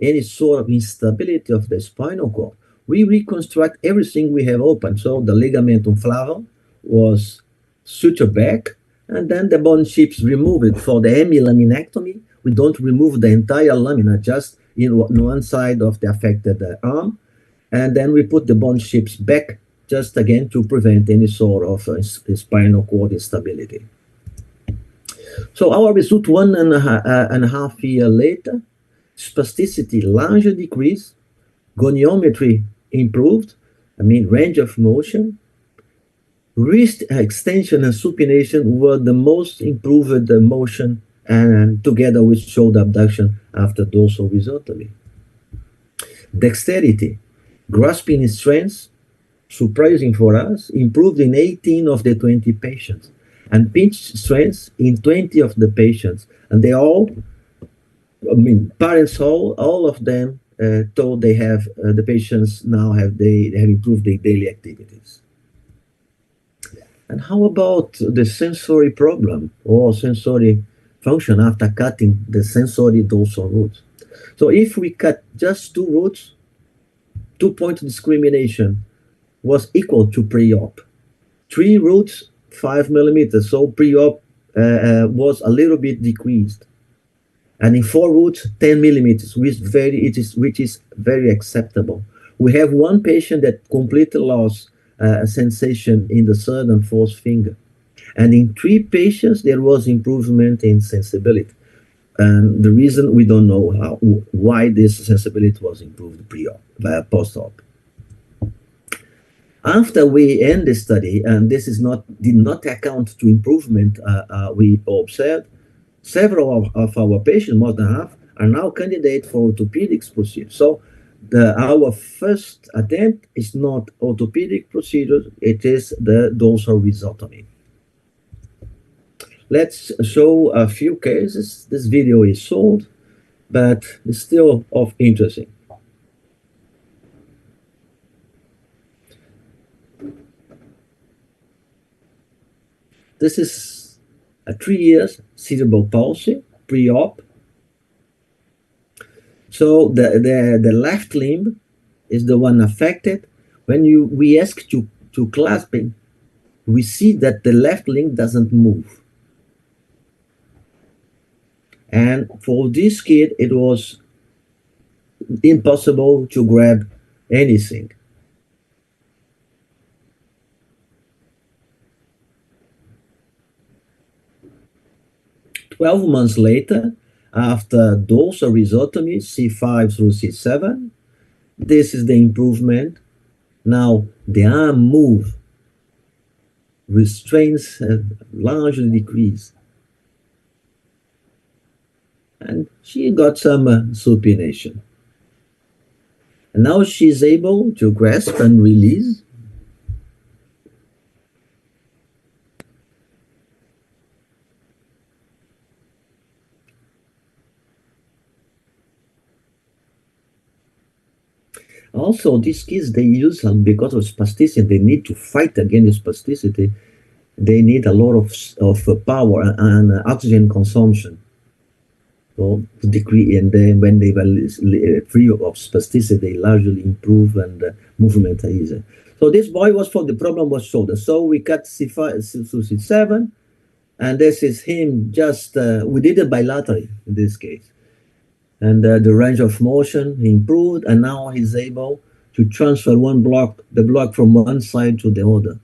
any sort of instability of the spinal cord, we reconstruct everything we have open. So the ligamentum flavel was sutured back, and then the bone chips removed. For the hemilaminectomy, we don't remove the entire lamina, just in one side of the affected arm. And then we put the bone chips back, just again to prevent any sort of spinal cord instability. So our result 1.5 years later, spasticity largely decreased, goniometry improved, range of motion, wrist extension and supination were the most improved motion, and together with shoulder abduction after dorsal rhizotomy. Dexterity, grasping strength, surprising for us, improved in 18 of the 20 patients, and pinch strength in 20 of the patients. And they all, parents all of them told they have, the patients now have improved their daily activities. And how about the sensory problem or sensory function after cutting the sensory dorsal roots. So if we cut just 2 roots, 2-point discrimination was equal to pre-op. 3 roots, 5 millimeters. So pre-op was a little bit decreased. And in 4 roots, 10 millimeters, which is very acceptable. We have one patient that completely lost sensation in the third and fourth finger. And in 3 patients, there was improvement in sensibility. And the reason we don't know why this sensibility was improved pre-op, post-op. After we end the study, and this did not account to improvement we observed, several of our patients, more than half, are now candidates for orthopedics procedure. So our first attempt is not orthopedic procedure, it is the dorsal rhizotomy. Let's show a few cases. This video is short, but it's still of interesting. This is a 3 years cerebral palsy, pre-op. So the left limb is the one affected. When we ask to clasping, we see that the left limb doesn't move. And for this kid, it was impossible to grab anything. "12 months later, after dorsal rhizotomy, C5 through C7, this is the improvement. Now the arm move, restraints have largely decreased. And she got some supination. And now she's able to grasp and release. Also, these kids, they use because of spasticity, they need to fight against spasticity. They need a lot of power and oxygen consumption. So to decrease, and then when they were free of spasticity, they largely improve and movement are easier. So this boy the problem was shoulder. So we cut C5 to C7, and this is him just, we did it bilaterally in this case. And the range of motion improved, and now he's able to transfer the block from one side to the other.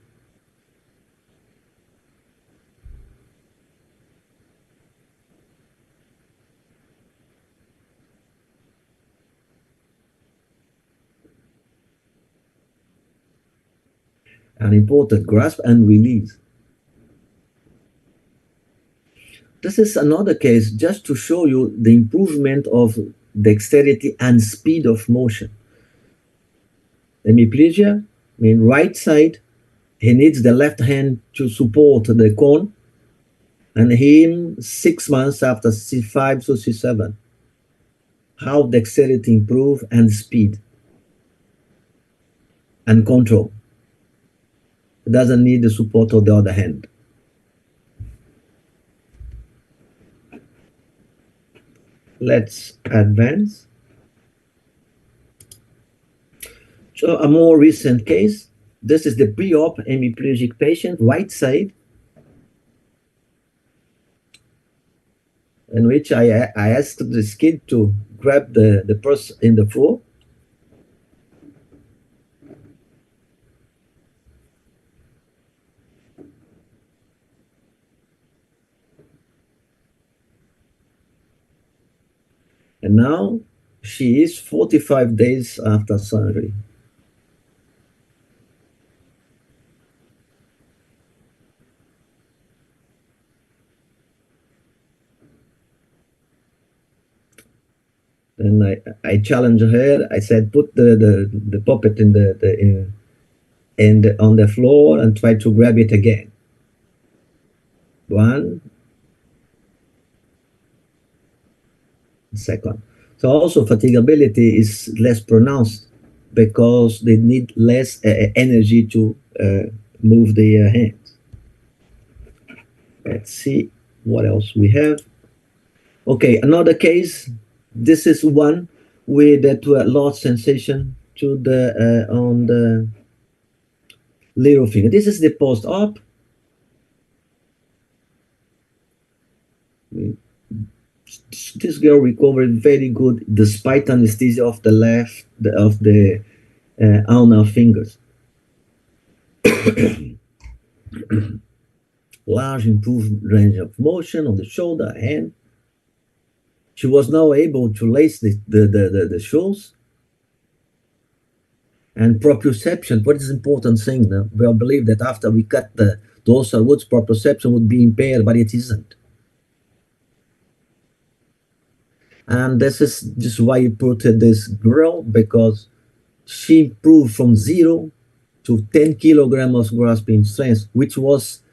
An important grasp and release. This is another case just to show you the improvement of dexterity and speed of motion. Hemiplegia, right side, he needs the left hand to support the cone, and him 6 months after C5 to C7. How dexterity improve and speed and control. It doesn't need the support of the other hand. Let's advance. So a more recent case. This is the pre-op hemiplegic patient, right side, in which I asked this kid to grab the purse in the floor. And now she is 45 days after surgery. And I challenged her. I said, put the puppet on the floor and try to grab it again. 1 second. So also fatigability is less pronounced because they need less energy to move their hands. Let's see what else we have. Okay, another case. This is one with that lost sensation to the on the little finger. This is the post-op. This girl recovered very good despite anesthesia of the left of the ulnar fingers. Large improved range of motion on the shoulder, hand. She was now able to lace the shoes. And proprioception, what is important thing now? We all believe that after we cut the dorsal roots, proprioception would be impaired, but it isn't. And this is just why you put this girl, because she improved from 0 to 10 kilograms of grasping strength, which was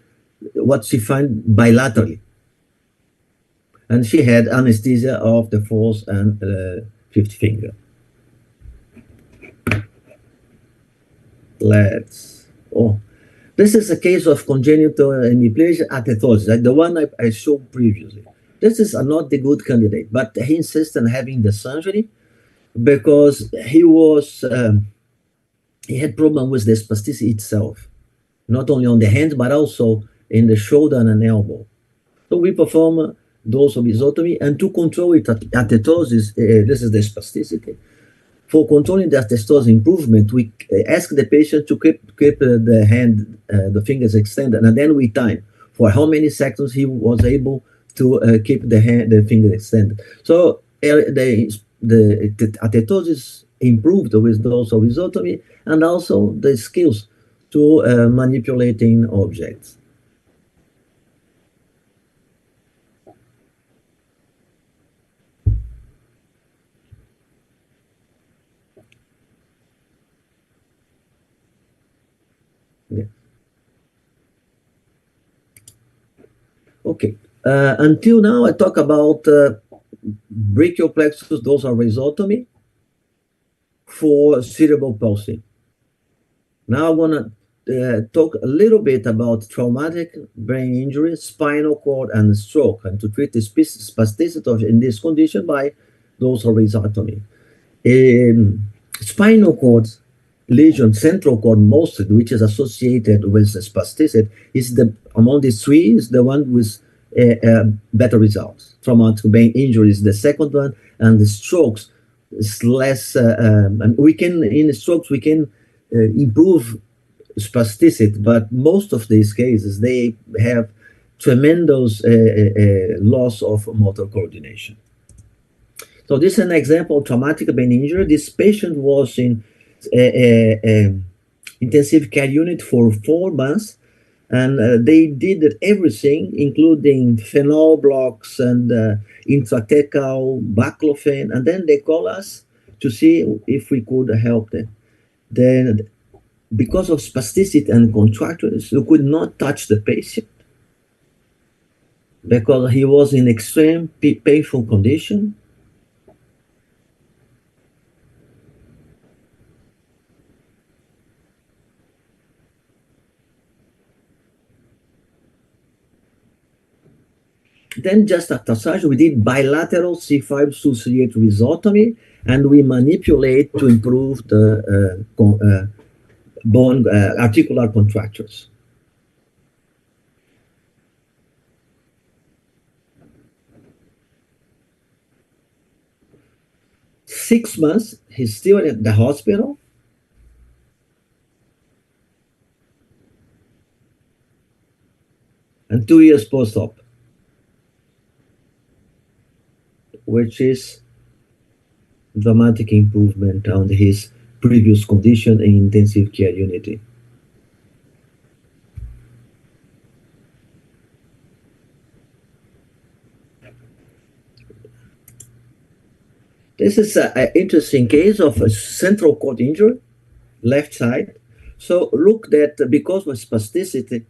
what she found bilaterally. And she had anesthesia of the fourth and fifth finger. This is a case of congenital hemiplegia athetosis, like the one I showed previously. This is not the good candidate, but he insists on having the surgery because he had problem with the spasticity itself, not only on the hand, but also in the shoulder and an elbow. So we perform dorsal rhizotomy, and to control it athetosis, this is the spasticity. For controlling the athetosis improvement, we ask the patient to keep the hand, the fingers extended, and then we time for how many seconds he was able to keep the finger extended. So the athetosis improved with dorsal rhizotomy, and also the skills to manipulating objects. Yeah. Okay. Until now, I talk about brachial plexus dorsal rhizotomy for cerebral palsy. Now I want to talk a little bit about traumatic brain injury, spinal cord, and stroke, and to treat the spasticity in this condition by dorsal rhizotomy. Spinal cord lesion, central cord mostly, which is associated with the spasticity, is among these three is the one with better results. Traumatic brain injury is the second one, and the strokes is less. And we can in strokes we can improve spasticity, but most of these cases they have tremendous loss of motor coordination. So this is an example of traumatic brain injury. This patient was in intensive care unit for 4 months, and they did everything, including phenol blocks and intrathecal baclofen, and then they called us to see if we could help them. Then, because of spasticity and contractures, we could not touch the patient because he was in extreme painful condition. Then just after surgery, we did bilateral C5-238 rhizotomy, and we manipulate to improve the bone articular contractures. Six months, he's still at the hospital. And 2 years post-op, which is dramatic improvement on his previous condition in intensive care unit. This is an interesting case of a central cord injury, left side. So look that because of spasticity,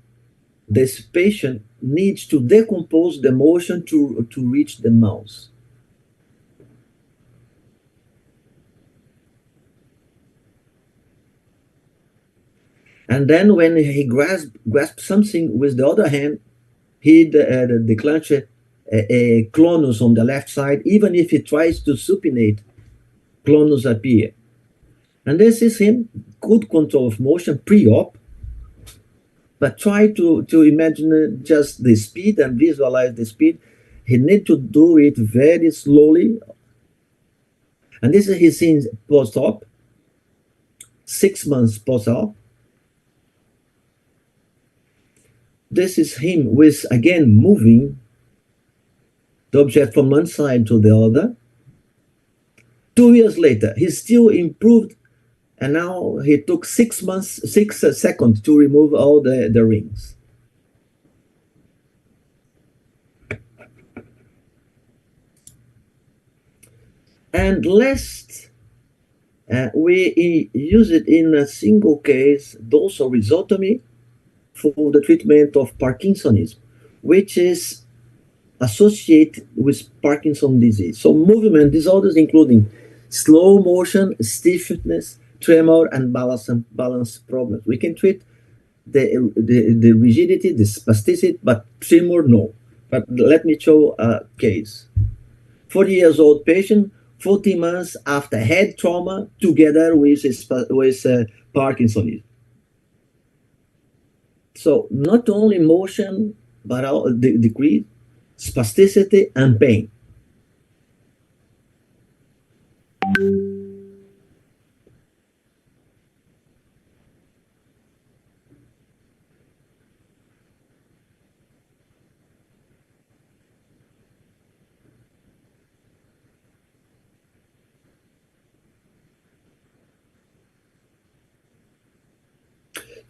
this patient needs to decompose the motion to reach the mouse. And then when he grasps something with the other hand, he the clench a clonus on the left side. Even if he tries to supinate, clonus appear. And this is him, good control of motion pre-op, but try to imagine just the speed and visualize the speed. He need to do it very slowly. And this is his scene post-op, 6 months post-op. This is him with, again, moving the object from one side to the other. 2 years later, he still improved, and now he took 6 months, 6 seconds to remove all the rings. And last, we use it in a single case, dorsal rhizotomy, for the treatment of Parkinsonism, which is associated with Parkinson's disease. So movement disorders including slow motion, stiffness, tremor, and balance problems. We can treat the rigidity, the spasticity, but tremor, no. But let me show a case. 40 years old patient, 40 months after head trauma, together with Parkinson's. So not only motion, but the decrease, spasticity, and pain.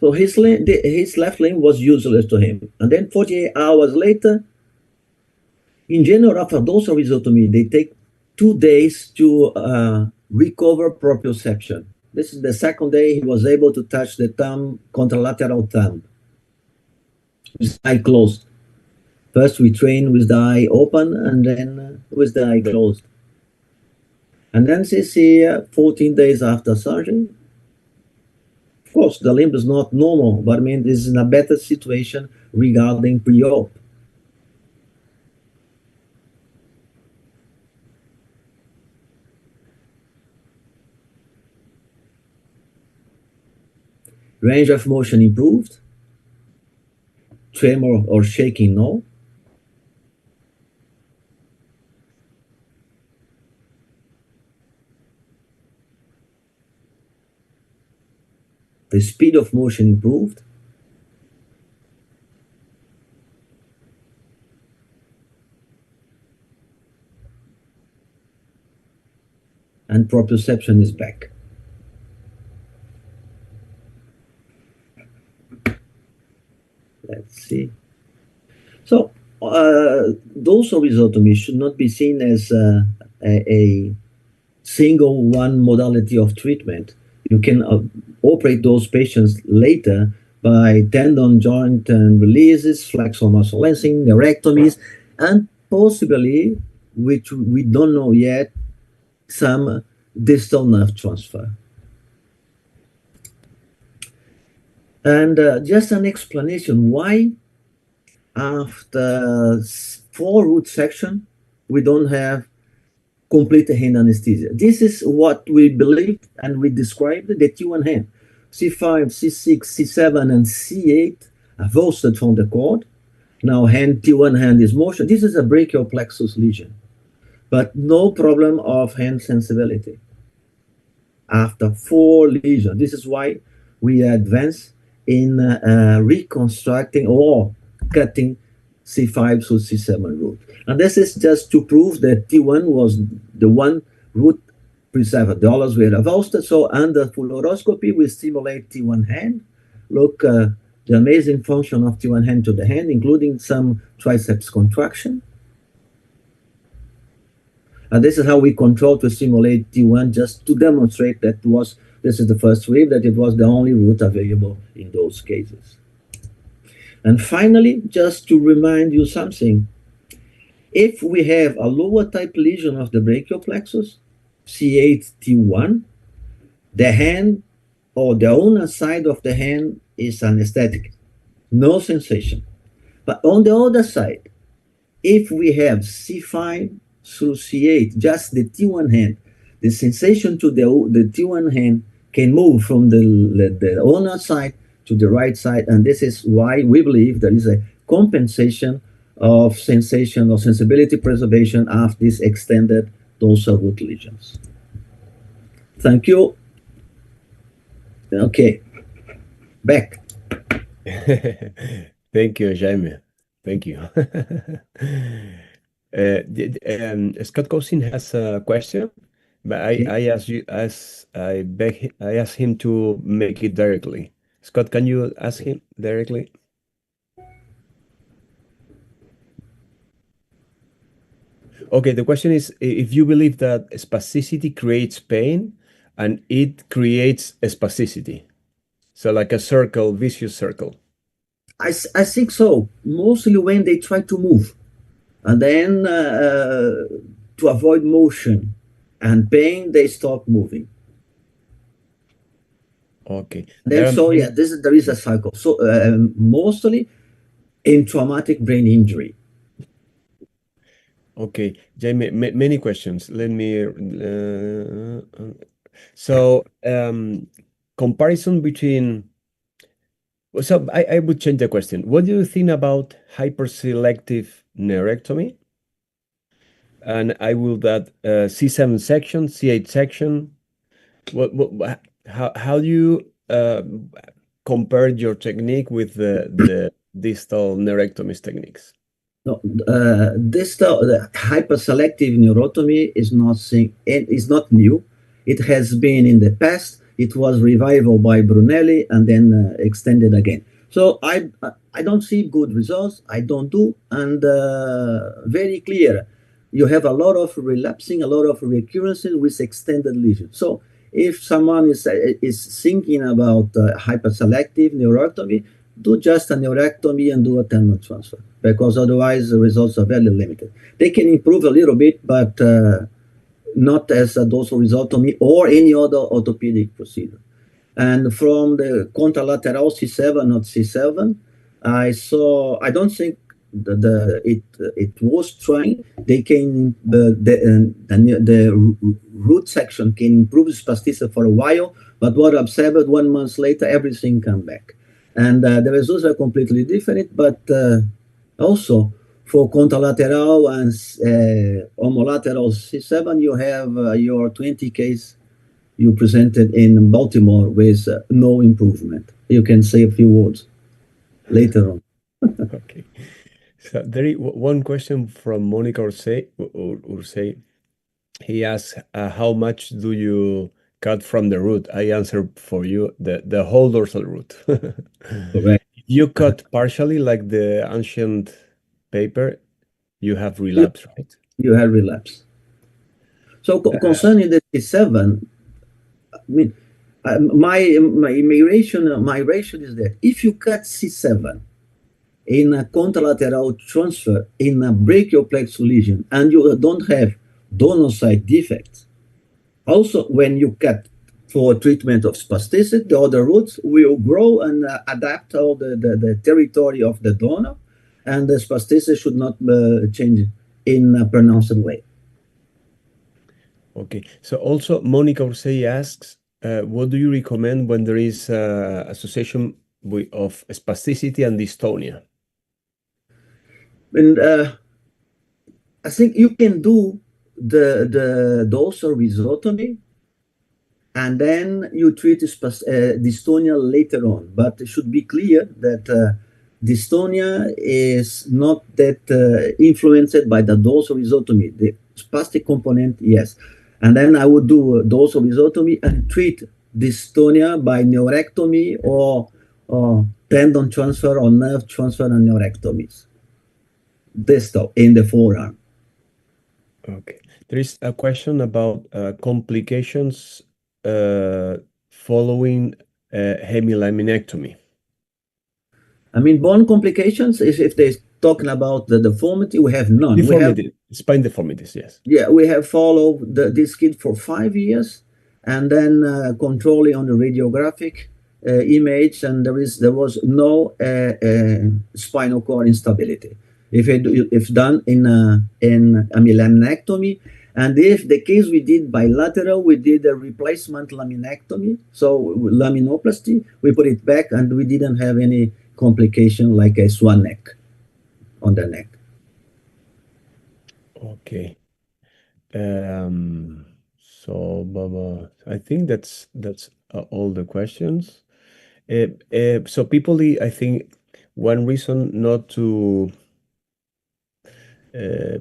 So his left limb was useless to him. And then 48 hours later, in general, after dorsal rhizotomy, they take 2 days to recover proprioception. This is the second day he was able to touch the thumb, contralateral thumb, with the eye closed. First, we train with the eye open, and then with the eye closed. And then they see 14 days after surgery. Of course, the limb is not normal, but I mean, this is in a better situation regarding pre-op. Range of motion improved. Tremor or shaking, no. The speed of motion improved. And proprioception is back. Let's see. So, dorsal rhizotomy should not be seen as a single one modality of treatment. You can operate those patients later by tendon joint and releases, flexor muscle lengthening, neurectomies, and possibly, which we don't know yet, some distal nerve transfer. And just an explanation why after 4 root section, we don't have complete hand anesthesia. This is what we believe and we described the T1 hand. C5, C6, C7, and C8 are volsted from the cord. Now T1 hand is motion. This is a brachial plexus lesion, but no problem of hand sensibility. After 4 lesions, this is why we advance in reconstructing or cutting C5 to C7 root. And this is just to prove that T1 was the one root preserved. The others were avulsed. So under fluoroscopy, we stimulate T1 hand. Look, the amazing function of T1 hand to the hand, including some triceps contraction. And this is how we control to stimulate T1, just to demonstrate that this is the first wave, that it was the only root available in those cases. And finally, just to remind you something, if we have a lower type lesion of the brachial plexus, C8, T1, the hand or the ulnar side of the hand is anesthetic, no sensation. But on the other side, if we have C5 through C8, just the T1 hand, the sensation to the T1 hand can move from the ulnar side to the right side, and this is why we believe there is a compensation of sensation or sensibility preservation of these extended dorsal root lesions. Thank you. Okay, back. Thank you, Jayme. Thank you. Scott Cousin has a question, but I asked him to make it directly. Scott, can you ask him directly? Okay, the question is if you believe that spasticity creates pain and it creates a spasticity. So like a circle, vicious circle. I think so, mostly when they try to move. And then to avoid motion and pain, they stop moving. Okay. Then, so yeah, there is a cycle. So mostly in traumatic brain injury. Okay, Jayme, many questions. Let me. So comparison between. So I would change the question. What do you think about hyperselective neurectomy? And I will that C7 section, C8 section. How do you compare your technique with the distal neurectomy techniques? No, the hyperselective neurotomy is not new. It has been in the past. It was revived by Brunelli and then extended again. So I don't see good results. I don't do, and very clear. You have a lot of relapsing, a lot of recurrences with extended lesions. So if someone is thinking about hyperselective neurotomy, do just a neurectomy and do a tendon transfer, because otherwise the results are very limited. They can improve a little bit, but not as a dorsal rhizotomy or any other orthopedic procedure. And from the contralateral C7, not C7, I don't think it was trying. They can the root section can improve spasticity for a while, but what I observed 1 month later, everything come back. And the results are completely different, but also for contralateral and homolateral C7, you have your 20 case you presented in Baltimore with no improvement. You can say a few words later on. Okay. So there is one question from Monica Ursay. He asks, how much do you cut from the root? I answer for you, the whole dorsal root. Correct. You cut partially like the ancient paper, you have relapse, right? You have relapse. So concerning the C7, I mean, my ratio is that if you cut C7 in a contralateral transfer in a brachial plexus lesion and you don't have donor side defects, also when you cut for treatment of spasticity, the other roots will grow and adapt all the territory of the donor, and the spasticity should not change in a pronounced way. Okay. So also Monica Ursay asks, what do you recommend when there is association of spasticity and dystonia? And I think you can do the dorsal rhizotomy, and then you treat dystonia later on. But it should be clear that dystonia is not that influenced by the dorsal rhizotomy. The spastic component, yes. And then I would do a dorsal rhizotomy and treat dystonia by neurectomy or tendon transfer or nerve transfer and neurectomies. Distal in the forearm. Okay. There is a question about complications following hemilaminectomy. I mean, bone complications, if they're talking about the deformity, we have none. Deformity, spine deformities, yes. Yeah, we have followed this kid for 5 years and then controlling on the radiographic image, and there was no spinal cord instability. if done in laminectomy. And if the case we did bilateral, we did a replacement laminectomy, so laminoplasty, we put it back, and we didn't have any complication like a swan neck on the neck. Okay. So, I think that's all the questions. So people, I think one reason not to,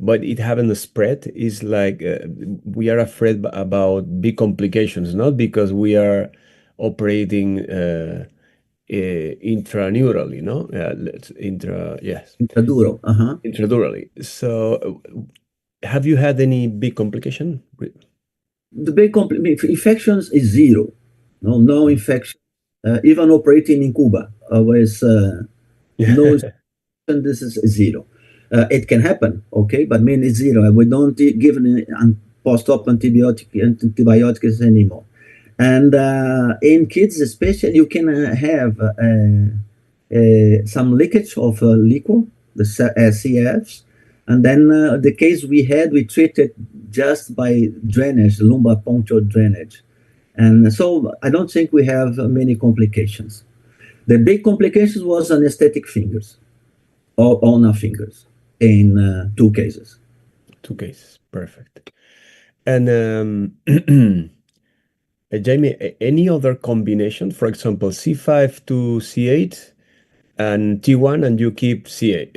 but it haven't spread is like we are afraid about big complications, not because we are operating intranurally, yes, Intradural, intradurally. So, have you had any big complication? The big infections is zero. No infection. Even operating in Cuba was no. This is zero. It can happen, okay, but it's zero. We don't give post-op antibiotics anymore. And in kids, especially, you can have some leakage of liquor, the CFs. And then the case we had, we treated just by drainage, lumbar puncture drainage. And so I don't think we have many complications. The big complications was anesthetic fingers, or ulnar fingers, in 2 cases. 2 cases, perfect. And Jayme, any other combination, for example, C5 to C8 and T1, and you keep C8,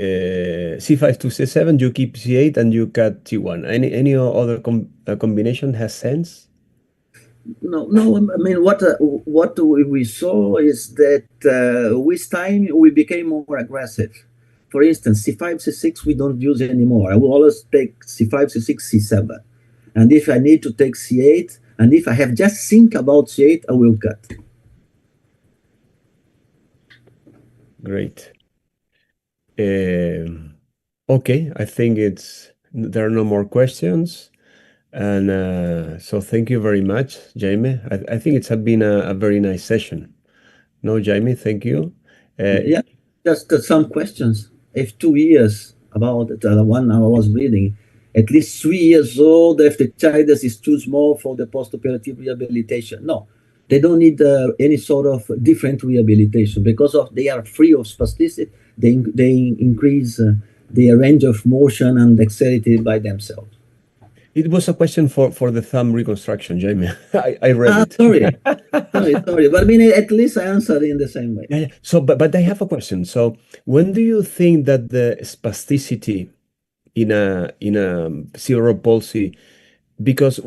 C5 to C7, you keep C8 and you cut T1. Any other combination has sense? No. What we saw is that with time we became more aggressive. For instance, C5, C6 we don't use anymore. I will always take C5, C6, C7. And if I need to take C8, and if I have just think about C8, I will cut. Great. Okay, I think there are no more questions. And so thank you very much, Jayme. I think it's been a very nice session. No, Jayme, thank you. Yeah, just some questions. If 2 years, about the one I was reading, at least 3 years old, if the child is too small for the postoperative rehabilitation. No, they don't need any sort of different rehabilitation because they are free of spasticity. They increase their range of motion and dexterity by themselves. It was a question for the thumb reconstruction, Jayme. I read it. Sorry. But at least I answered in the same way. Yeah. So, but I have a question. So, when do you think that the spasticity in a cerebral palsy, because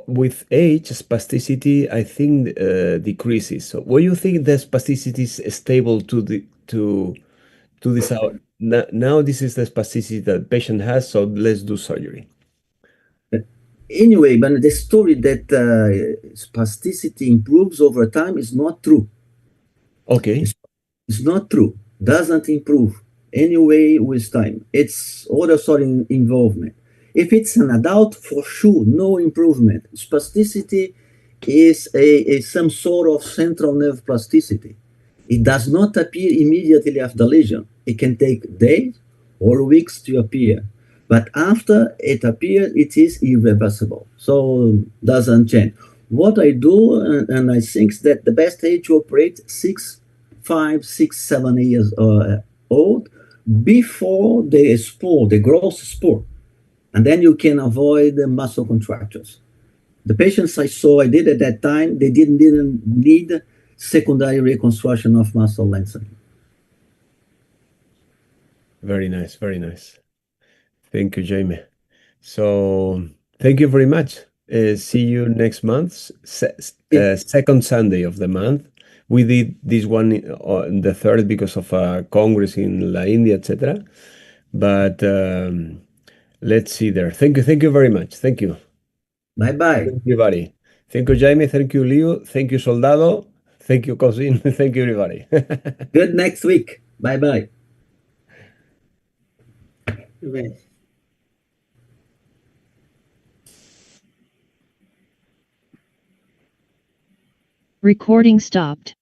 with age, spasticity, I think decreases. So, what do you think the spasticity is stable to this hour? Now, this is the spasticity that patient has. So, let's do surgery. Anyway, but the story that spasticity improves over time is not true. Okay. It's not true. Doesn't improve anyway with time. It's other sort of involvement. If it's an adult, for sure, no improvement. Spasticity is some sort of central nerve plasticity. It does not appear immediately after lesion. It can take days or weeks to appear. But after it appears, it is irreversible. So doesn't change. What I do, and I think that the best age to operate 5, 6, 7 years old before the spore, the growth spore. And then you can avoid the muscle contractures. The patients I saw, I did at that time, they didn't need secondary reconstruction of muscle lengthening. Very nice, very nice. Thank you, Jayme. So thank you very much. See you next month, second Sunday of the month. We did this one on the 3rd because of a congress in La India, etc. But let's see there. Thank you very much. Thank you. Bye-bye. Everybody. Thank you, Jayme. Thank you, Liu. Thank you, Soldado. Thank you, Cousin. Thank you, everybody. Good next week. Bye-bye. Bye. Recording stopped.